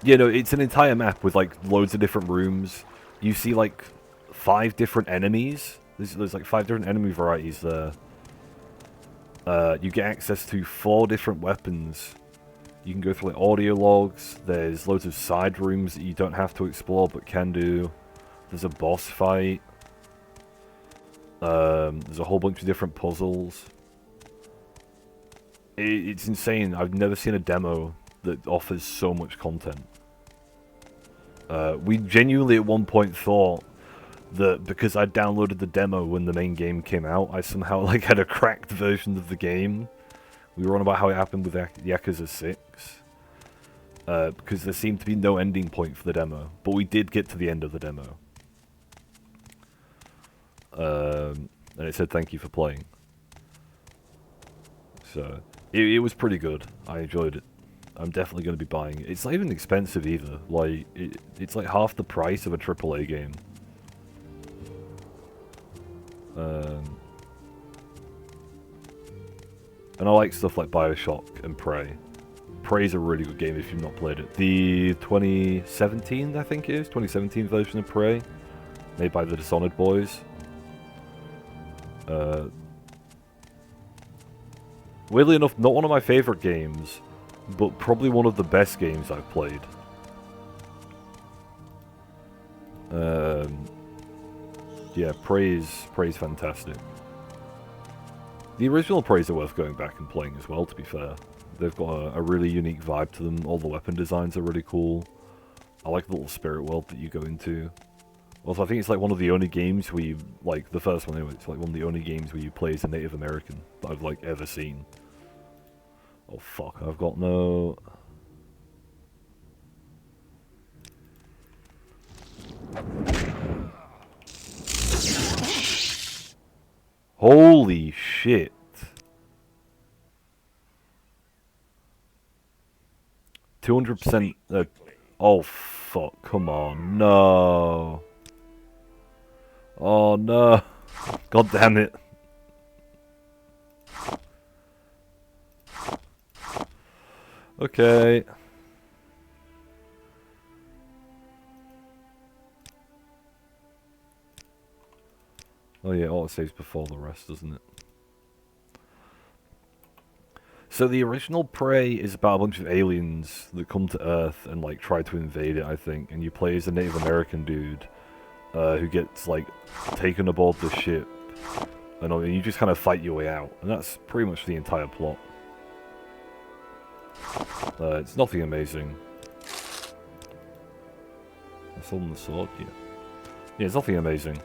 Yeah, no, it's an entire map with, like, loads of different rooms. You see, like, 5 different enemies. There's like 5 different enemy varieties there. You get access to 4 different weapons. You can go through, like, audio logs. There's loads of side rooms that you don't have to explore, but can do. There's a boss fight. There's a whole bunch of different puzzles. It's insane. I've never seen a demo that offers so much content. We genuinely at one point thought that because I downloaded the demo when the main game came out, I somehow like had a cracked version of the game. We were on about how it happened with Yakuza 6. Because there seemed to be no ending point for the demo. But we did get to the end of the demo. And it said thank you for playing. So, it was pretty good. I enjoyed it. I'm definitely going to be buying it. It's not even expensive either. Like, it's like half the price of a AAA game. And I like stuff like Bioshock and Prey. Prey's a really good game if you've not played it. The 2017, I think it is, 2017 version of Prey, made by the Dishonored boys. Weirdly enough, not one of my favorite games, but probably one of the best games I've played. Yeah, Prey's fantastic. The original Preys are worth going back and playing as well, to be fair. They've got a really unique vibe to them. All the weapon designs are really cool. I like the little spirit world that you go into. Also, I think it's like one of the only games where you, like, the first one anyway, it's like one of the only games where you play as a Native American that I've, like, ever seen. Oh, fuck, I've got no... Holy shit. $200%. Oh, fuck. Come on. No. Oh, no. God damn it. Okay. Oh yeah, autosaves before the rest, doesn't it? So the original Prey is about a bunch of aliens that come to Earth and like try to invade it, I think, and you play as a Native American dude who gets like taken aboard the ship, and you just kind of fight your way out, and that's pretty much the entire plot. It's nothing amazing. That's on the sword, yeah. Yeah, it's nothing amazing.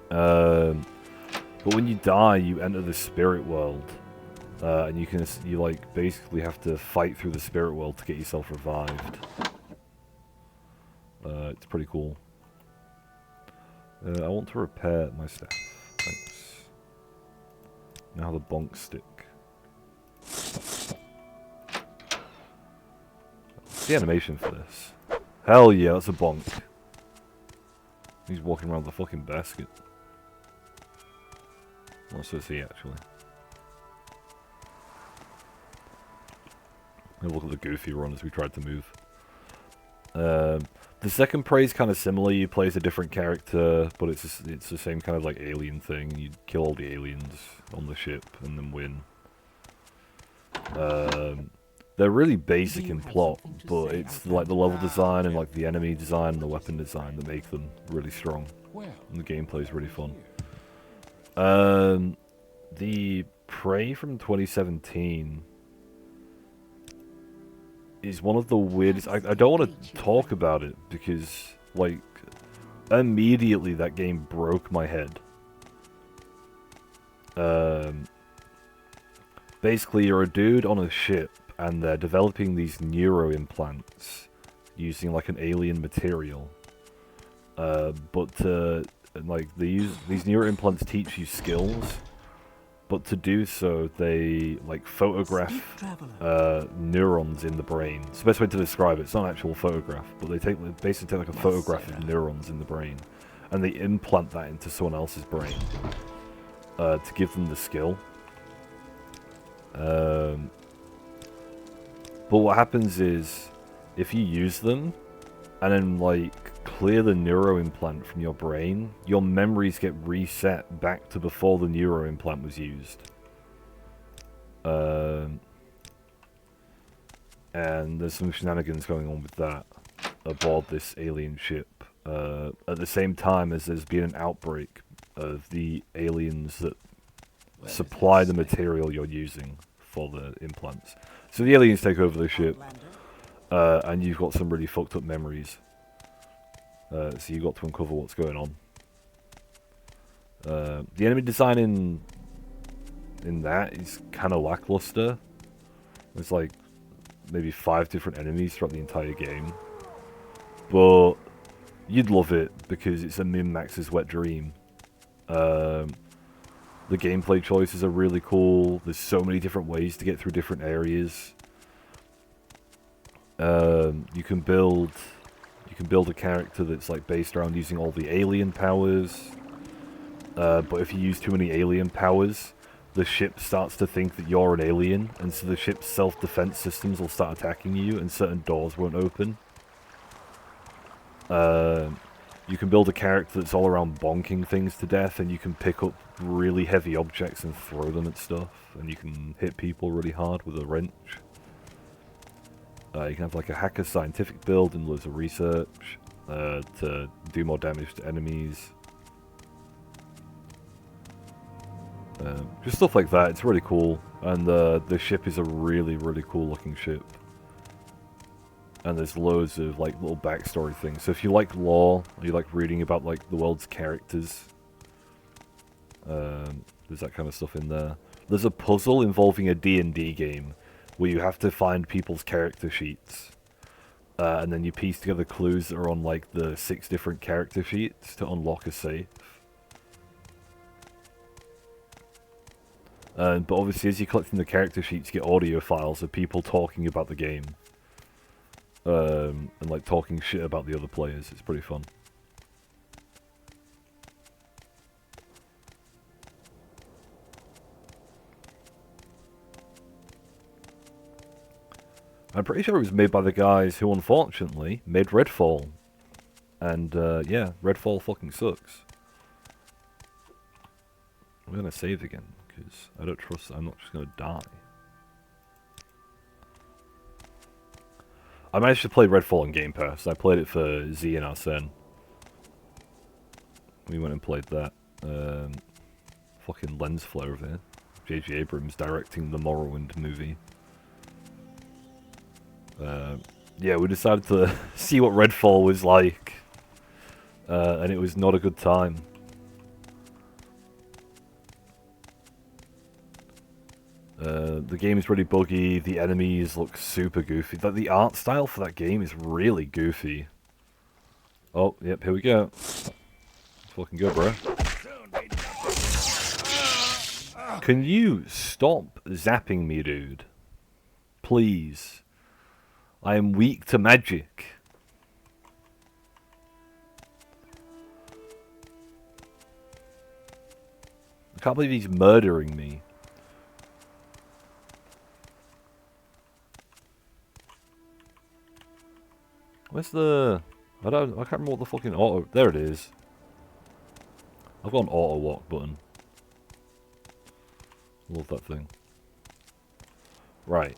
But when you die, you enter the spirit world, and you like basically have to fight through the spirit world to get yourself revived. It's pretty cool. I want to repair my staff. Thanks. Now the bonk stick. What's the animation for this? Hell yeah, that's a bonk. He's walking around the fucking basket. Well, so is he, actually. And look at the goofy run as we tried to move. The second Prey is kind of similar. You play as a different character, but it's the same kind of like alien thing. You kill all the aliens on the ship and then win. They're really basic in plot, but it's like the level design and like the enemy design and the weapon design that make them really strong. And the gameplay is really fun. The Prey from 2017 is one of the weirdest. I don't want to talk about it because, like, immediately that game broke my head. Basically, you're a dude on a ship, and they're developing these neuro implants using like an alien material. Like these neuro implants teach you skills. But to do so, they like photograph neurons in the brain. It's the best way to describe it. It's not an actual photograph, but they basically take like a photograph of neurons in the brain, and they implant that into someone else's brain to give them the skill. But what happens is, if you use them, and then like clear the neuro implant from your brain, your memories get reset back to before the neuro implant was used. And there's some shenanigans going on with that aboard this alien ship. At the same time as there's been an outbreak of the aliens that supply the material you're using for the implants. So the aliens take over the ship, and you've got some really fucked up memories. So you've got to uncover what's going on. The enemy design in that is kind of lackluster. There's like maybe 5 different enemies throughout the entire game. But you'd love it because it's a min-max's wet dream. The gameplay choices are really cool. There's so many different ways to get through different areas. You can build a character that's like based around using all the alien powers. But if you use too many alien powers, the ship starts to think that you're an alien, and so the ship's self-defense systems will start attacking you, and certain doors won't open. You can build a character that's all around bonking things to death, and you can pick up really heavy objects and throw them at stuff, and you can hit people really hard with a wrench. You can have like a hacker scientific build and loads of research to do more damage to enemies. Just stuff like that. It's really cool, and the ship is a really, really cool looking ship. And there's loads of like little backstory things. So if you like lore, or you like reading about like the world's characters, there's that kind of stuff in there. There's a puzzle involving a D&D game where you have to find people's character sheets, and then you piece together clues that are on like the 6 different character sheets to unlock a safe. But obviously, as you're collecting the character sheets, you get audio files of people talking about the game. And like talking shit about the other players. It's pretty fun. I'm pretty sure it was made by the guys who unfortunately made Redfall. And yeah, Redfall fucking sucks. I'm gonna save again, because I don't trust I'm not just gonna die. I managed to play Redfall on Game Pass. I played it for Z and Arsene. We went and played that. Fucking lens flare over here. J.J. Abrams directing the Morrowind movie. Yeah, we decided to see what Redfall was like. And it was not a good time. The game is really buggy, the enemies look super goofy. The art style for that game is really goofy. Oh, yep, here we go. Let's fucking go, bro. Can you stop zapping me, dude? Please. I am weak to magic. I can't believe he's murdering me. Where's the... I can't remember what the fucking auto... There it is. I've got an auto walk button. Love that thing. Right.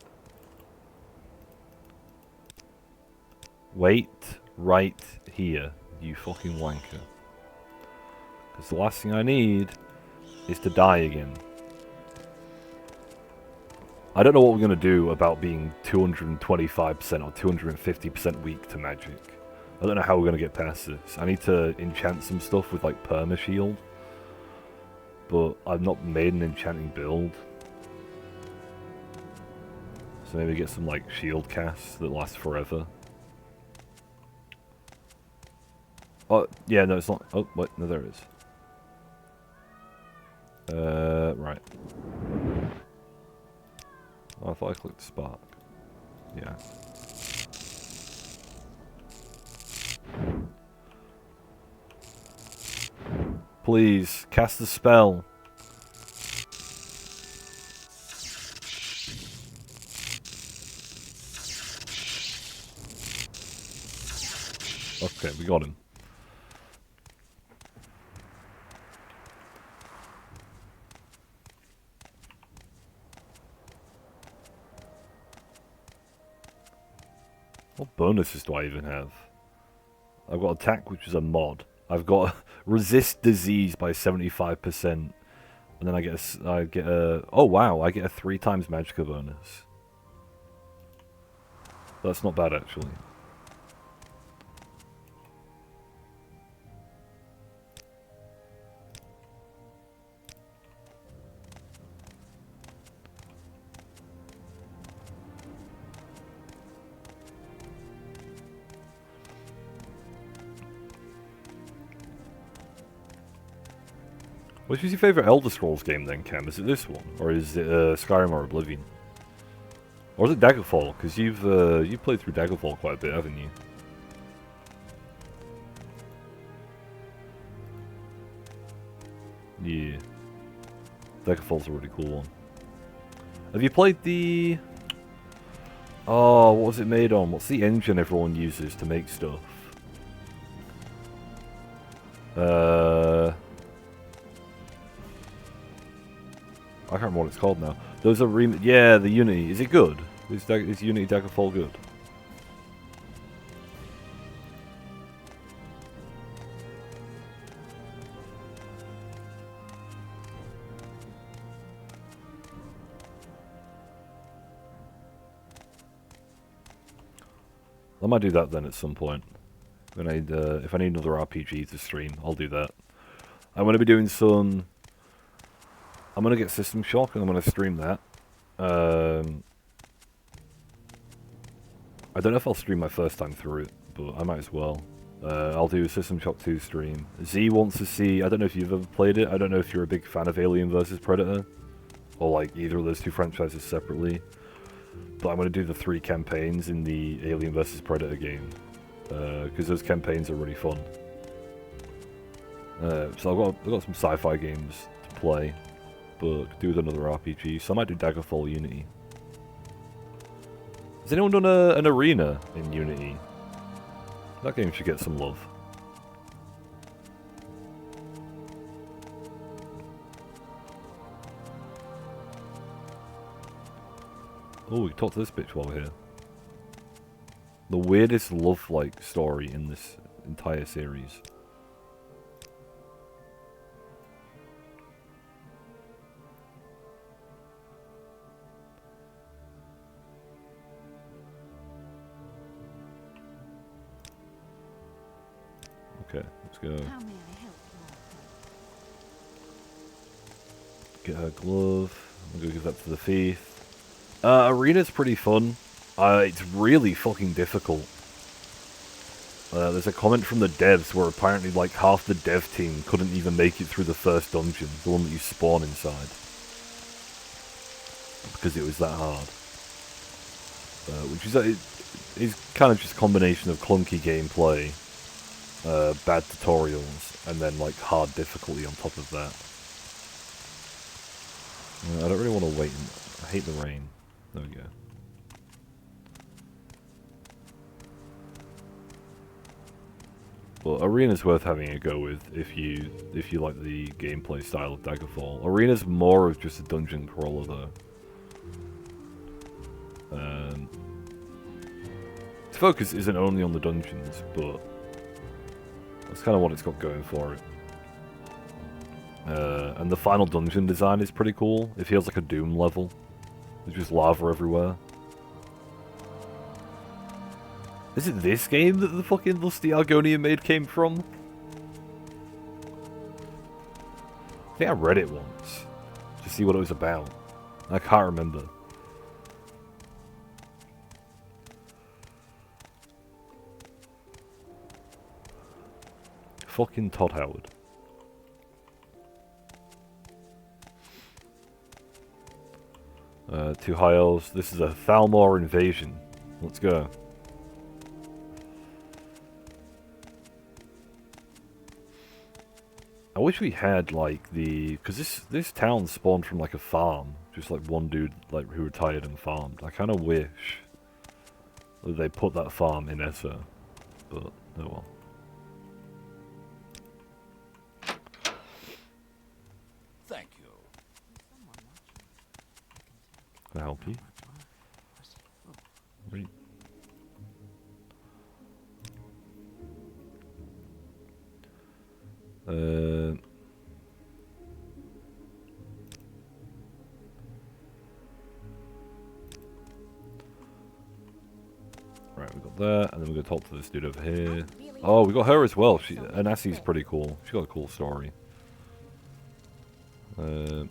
Wait right here, you fucking wanker. Because the last thing I need is to die again. I don't know what we're going to do about being 225% or 250% weak to magic. I don't know how we're going to get past this. I need to enchant some stuff with like perma shield. But I've not made an enchanting build. So maybe get some like shield casts that last forever. Oh, yeah, no, it's not. Oh, wait, no, there it is. Right. Oh, I thought I clicked spark. Yeah. Please, cast a spell. Okay, we got him. What bonuses do I even have? I've got attack, which is a mod. I've got Resist disease by 75%. And then I get a oh wow, I get a 3 times magicka bonus. That's not bad actually. Which is your favourite Elder Scrolls game then, Cam? Is it this one? Or is it Skyrim or Oblivion? Or is it Daggerfall? Because you've played through Daggerfall quite a bit, haven't you? Yeah. Daggerfall's a really cool one. Have you played the... Oh, what was it made on? What's the engine everyone uses to make stuff? I can't remember what it's called now. Those are yeah, the Unity. Is it good? Is Unity Daggerfall good? I might do that then at some point. When if I need another RPG to stream, I'll do that. I'm going to be doing some... I'm going to get System Shock and I'm going to stream that. I don't know if I'll stream my first time through it, but I might as well. I'll do a System Shock 2 stream. Z wants to see... I don't know if you've ever played it. I don't know if you're a big fan of Alien vs Predator. Or like either of those two franchises separately. But I'm going to do the 3 campaigns in the Alien vs Predator game. Because those campaigns are really fun. So I've got some sci-fi games to play. But do with another RPG. So I might do Daggerfall Unity. Has anyone done an arena in Unity? That game should get some love. Oh, we can talk to this bitch while we're here. The weirdest love-like story in this entire series. Okay, let's go. How may I help you? Get her glove. I'm gonna give that to the thief. Arena's pretty fun. It's really fucking difficult. There's a comment from the devs where apparently like half the dev team couldn't even make it through the first dungeon, the one that you spawn inside. Because it was that hard. Which is kind of just a combination of clunky gameplay, bad tutorials, and then like hard difficulty on top of that. I don't really want to wait. I hate the rain. There we go. Well, Arena's worth having a go with if you like the gameplay style of Daggerfall. Arena's more of just a dungeon crawler though. Its focus isn't only on the dungeons, but that's kind of what it's got going for it. And the final dungeon design is pretty cool. It feels like a Doom level. There's just lava everywhere. Is it this game that the fucking Lusty Argonian maid came from? I think I read it once. To see what it was about. I can't remember. Fucking Todd Howard. Two high elves. This is a Thalmor invasion. Let's go. I wish we had like because this town spawned from like a farm, just like one dude like who retired and farmed. I kind of wish that they put that farm in Essa, but oh well. Thank you. Can I help you? Wait. Right, we got that, and then we're gonna talk to this dude over here. Oh, we got her as well. Anassi's pretty cool. She got a cool story. We'll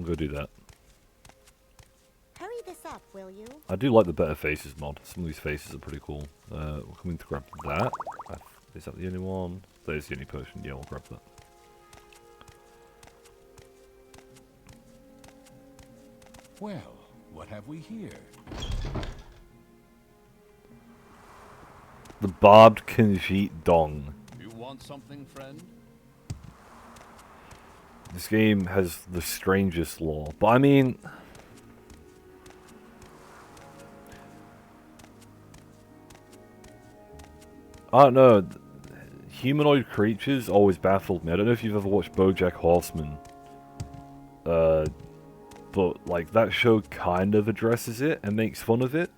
go do that. Hurry this up, will you? I do like the Better Faces mod. Some of these faces are pretty cool. We're coming to grab that. Is that the only one? That is the only potion. Yeah, we'll grab that. Well, what have we here? The Barbed Khajiit Dong. You want something, friend? This game has the strangest lore. But I mean... I don't know. Humanoid creatures always baffled me. I don't know if you've ever watched BoJack Horseman. But, like, that show kind of addresses it and makes fun of it.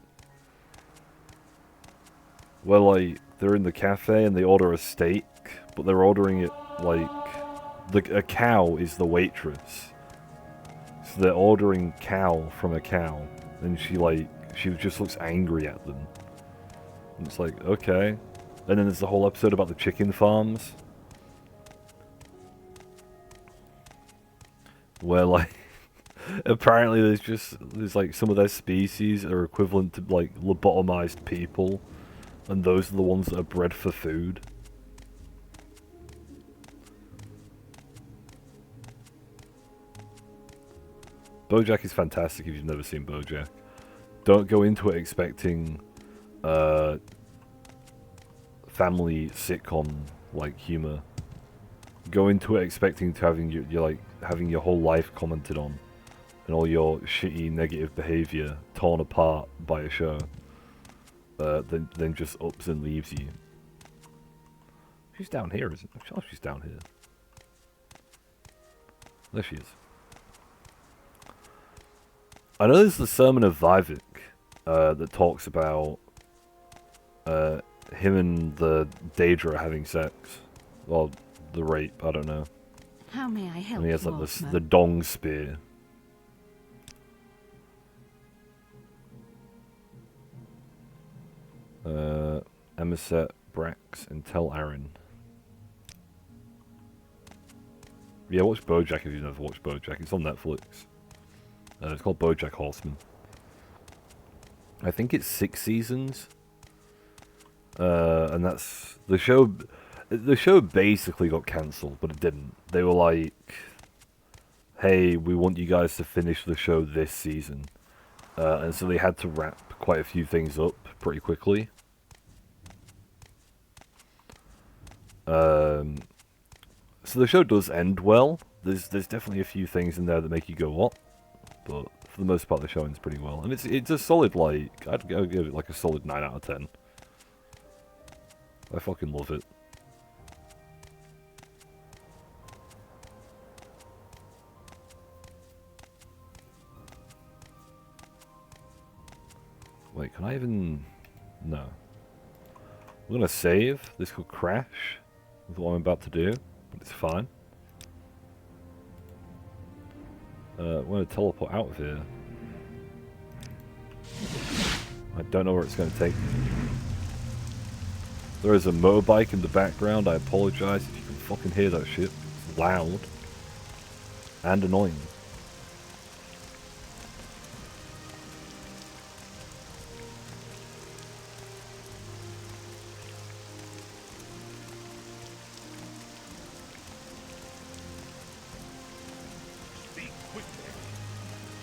Where, like, they're in the cafe and they order a steak, but they're ordering it, like... a cow is the waitress. So they're ordering cow from a cow. And she just looks angry at them. And it's like, okay. And then there's the whole episode about the chicken farms. Where, like, apparently there's like some of their species are equivalent to, like, lobotomized people. And those are the ones that are bred for food. BoJack is fantastic if you've never seen BoJack. Don't go into it expecting family sitcom like humor. Go into it expecting to having your whole life commented on, and all your shitty negative behavior torn apart by a show. Then just ups and leaves you. She's down here, isn't she? Oh, she's down here. There she is. I know there's the Sermon of Vivek that talks about him and the Daedra having sex. Well, the rape, I don't know. How may I help And he has you, like Altman? the dong spear. Emisset, Brax, and Tel Aaron. Yeah, watch BoJack if you've never watched BoJack. It's on Netflix. It's called BoJack Horseman. I think it's 6 seasons. And that's... The show basically got cancelled, but it didn't. They were like, hey, we want you guys to finish the show this season. And so they had to wrap quite a few things up pretty quickly. So the show does end well. There's definitely a few things in there that make you go, what? But for the most part, the show ends pretty well. And it's a solid, like, I'd give it like a solid 9 out of 10. I fucking love it. Wait, can I even... No. We're gonna save. This could crash with what I'm about to do, but it's fine. We're gonna teleport out of here. I don't know where it's gonna take me. There is a motorbike in the background. I apologize if you can fucking hear that shit. It's loud and annoying.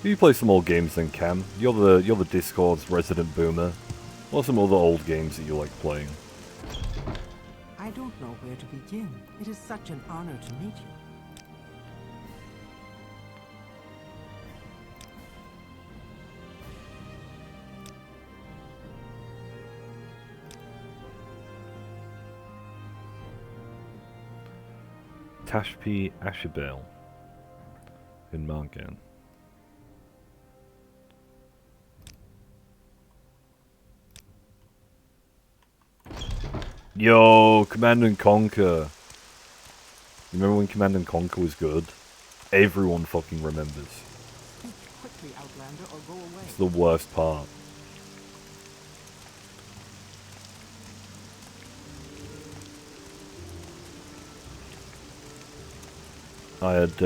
You play some old games then, Cam. You're the Discord's resident boomer. What are some other old games that you like playing? I don't know where to begin. It is such an honor to meet you. Tashpi Ashabel. in Margan. Yo, Command and Conquer. You remember when Command and Conquer was good? Everyone fucking remembers. Speak quickly, Outlander, or go away. It's the worst part. I had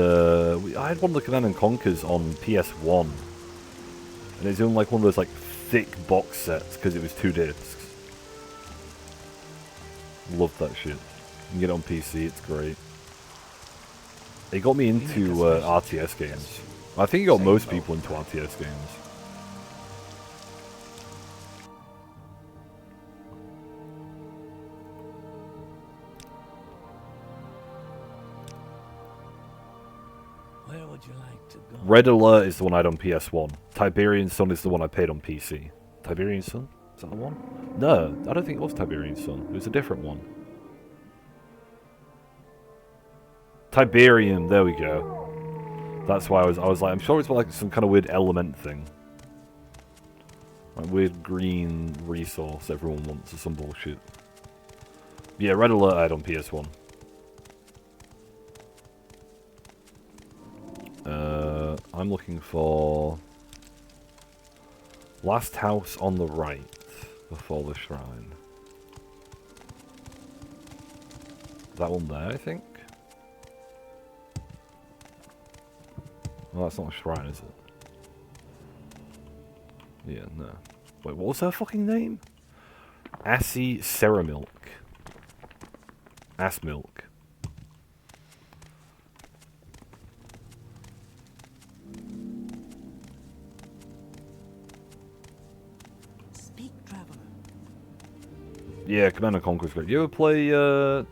one of the Command and Conquers on PS1, and it's in like one of those like thick box sets because it was 2 discs. Love that shit. You can get it on PC, it's great. It got me into RTS games. I think it got most people into RTS games. Where would you like to go? Red Alert is the one I had on PS1. Tiberian Sun is the one I paid on PC. Tiberian Sun? Is that the one? No, I don't think it was Tiberian Sun. It was a different one. Tiberium, there we go. That's why I was like, I'm sure it's like some kind of weird element thing. Like weird green resource everyone wants or some bullshit. Yeah, Red Alert I had on PS1. I'm looking for Last House on the Right before the shrine. That one there, I think? Well, that's not a shrine, is it? Yeah, no. Wait, what was her fucking name? Assy Ceramilk. Ass Milk. Speak, traveler. Yeah, Command & Conquer's great. You ever play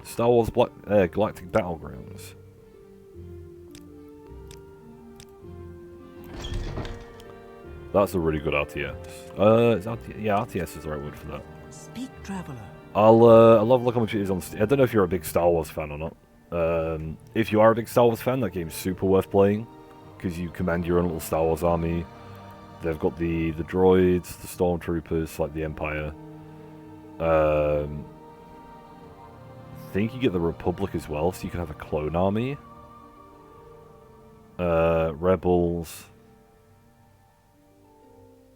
Star Wars Galactic Battlegrounds? That's a really good RTS. Yeah, RTS is the right word for that. Speak, traveler. I'll love look how much it is on Steam. I don't know if you're a big Star Wars fan or not. If you are a big Star Wars fan, that game's super worth playing because you command your own little Star Wars army. They've got the droids, the stormtroopers, like the Empire. I think you get the Republic as well, so you can have a clone army. Rebels.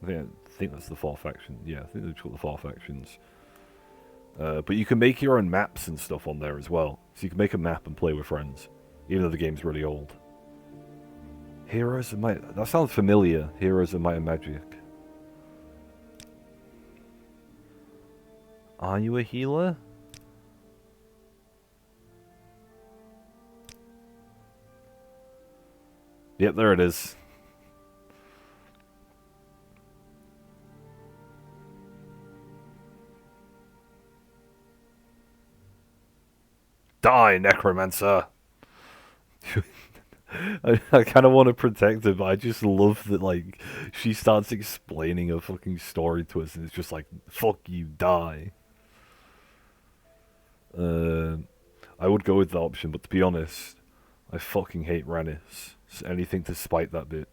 I think that's the 4 faction. Yeah, I think they've got the 4 factions. But you can make your own maps and stuff on there as well. So you can make a map and play with friends, even though the game's really old. Heroes of Might... That sounds familiar. Heroes of Might and Magic. Are you a healer? Yep, there it is. Die, Necromancer! I kind of want to protect her, but I just love that, like, she starts explaining her fucking story to us, and it's just like, fuck you, die. I would go with the option, but to be honest, I fucking hate Rannis. So anything to spite that bitch.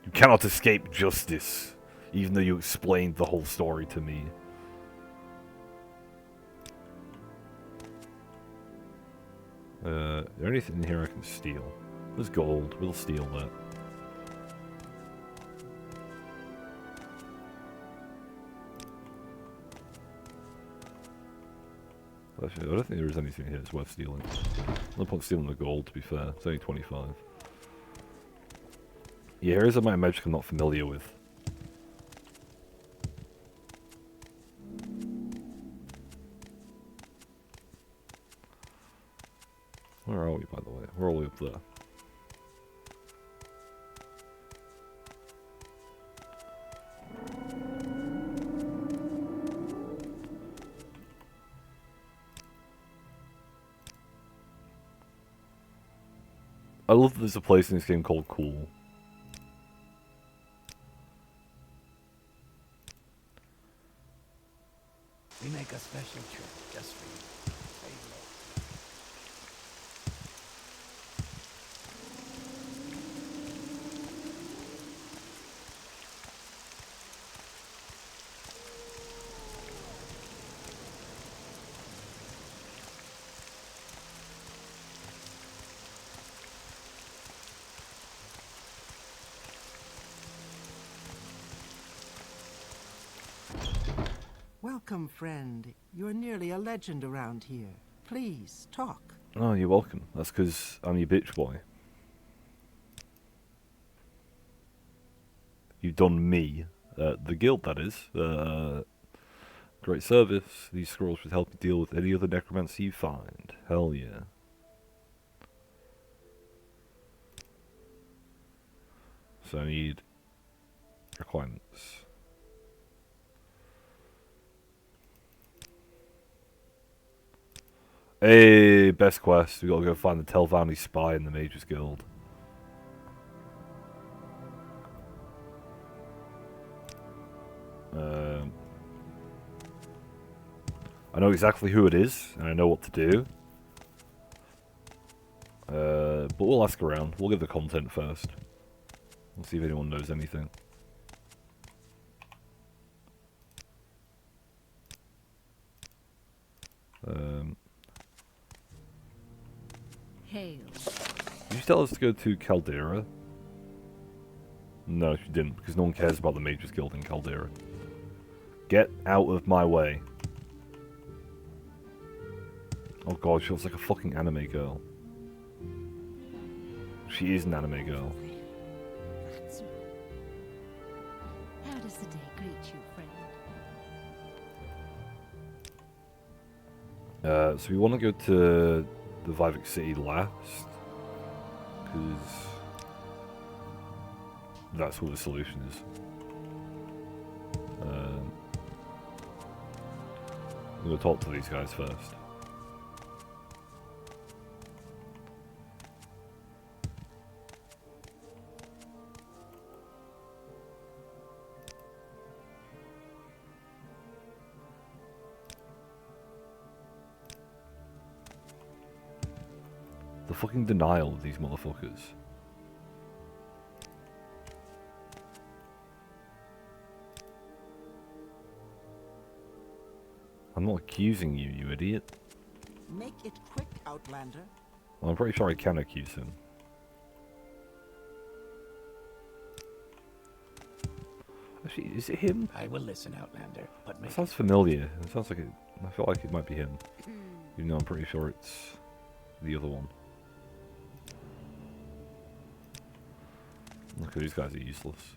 You cannot escape justice, even though you explained the whole story to me. Is there anything in here I can steal? There's gold. We'll steal that. Actually, I don't think there is anything here that's worth stealing. No point stealing the gold, to be fair. It's only 25. Yeah, areas of my magic I'm not familiar with. Where are we, by the way? We're all the way up there. I love that there's a place in this game called Cool. We make a special trip just for you. Say hello. Welcome, friend. You're nearly a legend around here. Please, talk. Oh, you're welcome. That's because I'm your bitch boy. You've done me. The guild, that is. Great service. These scrolls should help you deal with any other necromancy you find. Hell yeah. So I need requirements. Hey, best quest. We gotta go find the Telvanni spy in the Mages Guild. I know exactly who it is, and I know what to do. But we'll ask around. We'll give the content first. We'll see if anyone knows anything. Hail. Did you tell us to go to Caldera? No, she didn't, because no one cares about the Mages Guild in Caldera. Get out of my way. Oh god, she looks like a fucking anime girl. She is an anime girl. That's... How does the day greet you, friend? So we want to go to the Vivek City last, because that's what the solution is. I'm going to talk to these guys first. The fucking denial of these motherfuckers. I'm not accusing you, you idiot. Make it quick, Outlander. Well, I'm pretty sure I can accuse him. Actually, is it him? I will listen, Outlander, but It make sounds familiar. It sounds like it. I feel like it might be him. Even though I'm pretty sure it's the other one. Look, these guys are useless.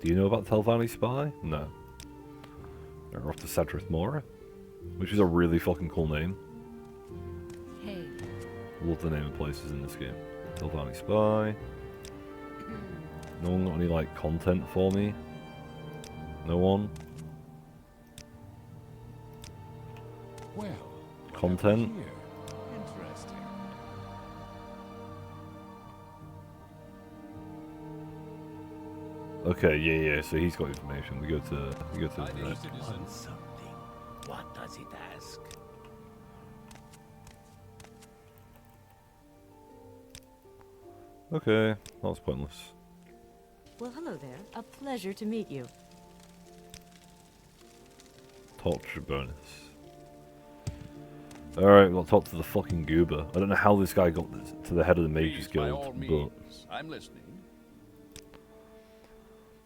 Do you know about Telvanni Spy? No. They're off to Sadrith Mora, which is a really fucking cool name. Hail. Love the name of places in this game. Telvanni Spy. No one got any, like, content for me? No one? Well, Content? here. Interesting. Okay, yeah, so he's got information. We go to Ideal that. citizen. on something. What does it ask? Okay, that was pointless. Well, hello there. A pleasure to meet you. Torture bonus. Alright, we'll talk to the fucking goober. I don't know how this guy got to the head of the Mages Please, by all Guild, but... means. I'm listening.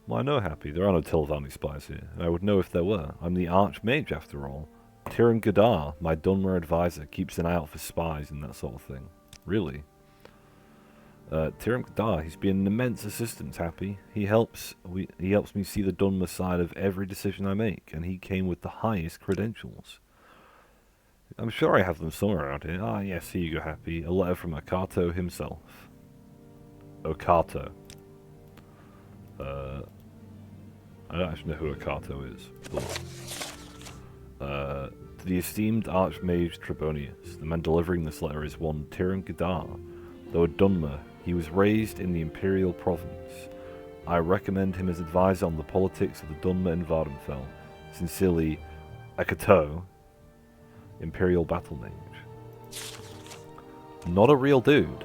Well, I know, Happy. There are no Telvanni spies here, and I would know if there were. I'm the Archmage, after all. Tyrion Gadar, my Dunmer advisor, keeps an eye out for spies and that sort of thing. Really? Tyrion Gadar, he's been an immense assistance, Happy. He helps me see the Dunmer side of every decision I make, and he came with the highest credentials. I'm sure I have them somewhere around here. Ah, yes, here you go, Happy. A letter from Okato himself. Okato. I don't actually know who Okato is, but To the esteemed Archmage Trebonius, the man delivering this letter is one Tiran Gadar. Though a Dunmer, he was raised in the Imperial Province. I recommend him as advisor on the politics of the Dunmer and Vardenfell. Sincerely, Akato, Imperial Battle Mage. Not a real dude.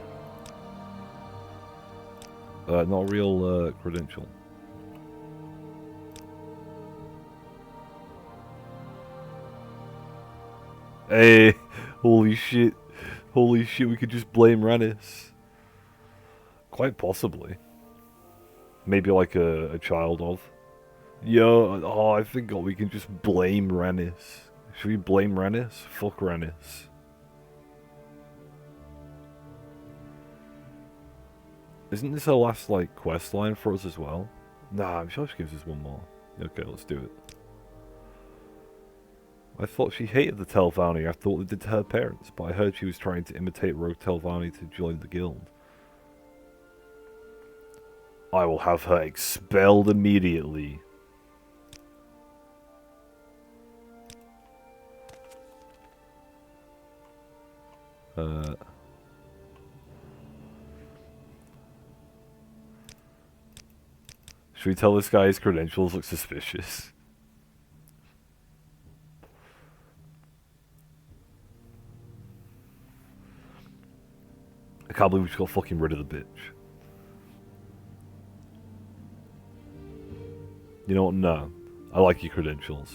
Not a real credential. Hey, holy shit, we could just blame Rannis. Quite possibly. Maybe like a child of. Yo, oh, I think we can just blame Rannis. Should we blame Rannis? Fuck Rannis. Isn't this our last, like, quest line for us as well? Nah, I'm sure she gives us one more. Okay, let's do it. I thought she hated the Telvanni after what they did to her parents, but I heard she was trying to imitate rogue Telvanni to join the guild. I will have her expelled immediately. Should we tell this guy his credentials look suspicious? I can't believe we just got fucking rid of the bitch. You know what? No. I like your credentials.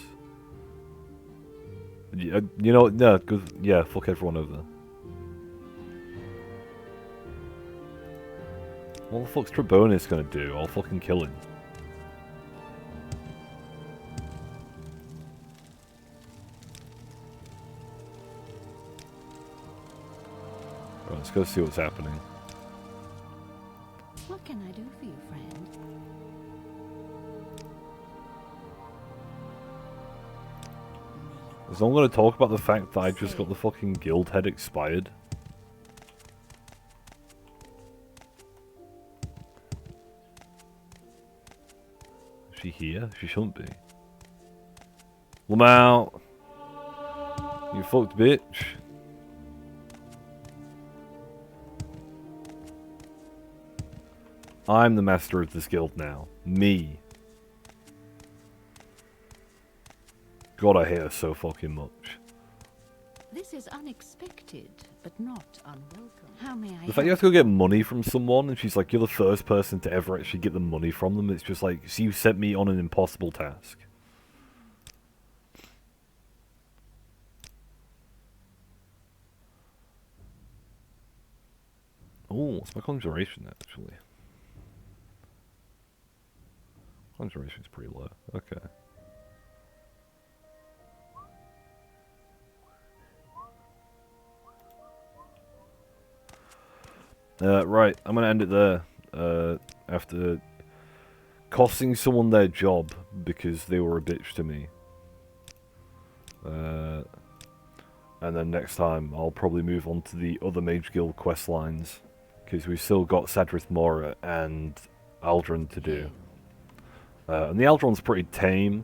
You know what? No, good. Yeah, fuck everyone over. What the fuck's Trebonius gonna do? I'll fucking kill him. Right, let's go see what's happening. What can I do for you, friend? Is no one gonna talk about the fact that I just got the fucking guild head expired? Is she here? She shouldn't be. Lamau! You fucked bitch. I'm the master of this guild now. Me. God, I hate her so fucking much. This is unexpected, but not unwelcome. How may I The fact you have to go get money from someone, and she's like, you're the first person to ever actually get the money from them, it's just like, so you sent me on an impossible task. Oh, what's my conjuration actually? Conjuration's pretty low. Okay. Right, I'm gonna end it there. After costing someone their job because they were a bitch to me. And then next time I'll probably move on to the other Mage Guild quest lines, because we've still got Sadrith Mora and Aldrin to do. And the Aldron's pretty tame.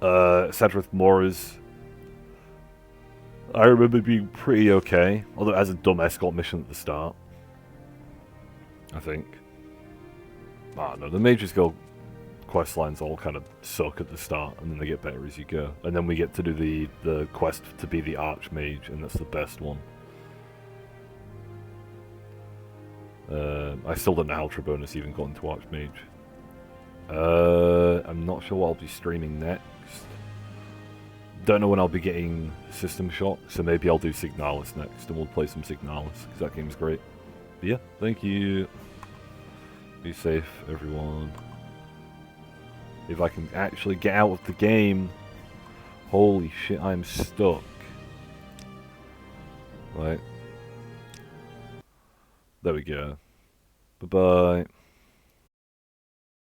Sadrith Mora's, I remember being pretty okay, although it has a dumb escort mission at the start. I think. I don't know, the Mages Guild quest lines all kind of suck at the start, and then they get better as you go. And then we get to do the quest to be the Archmage, and that's the best one. I still don't know how Trebonius even got into Archmage. I'm not sure what I'll be streaming next. Don't know when I'll be getting System Shock, so maybe I'll do Signalis next, and we'll play some Signalis, because that game's great. But yeah, thank you. Be safe, everyone. If I can actually get out of the game. Holy shit, I'm stuck. Right. There we go. Bye-bye.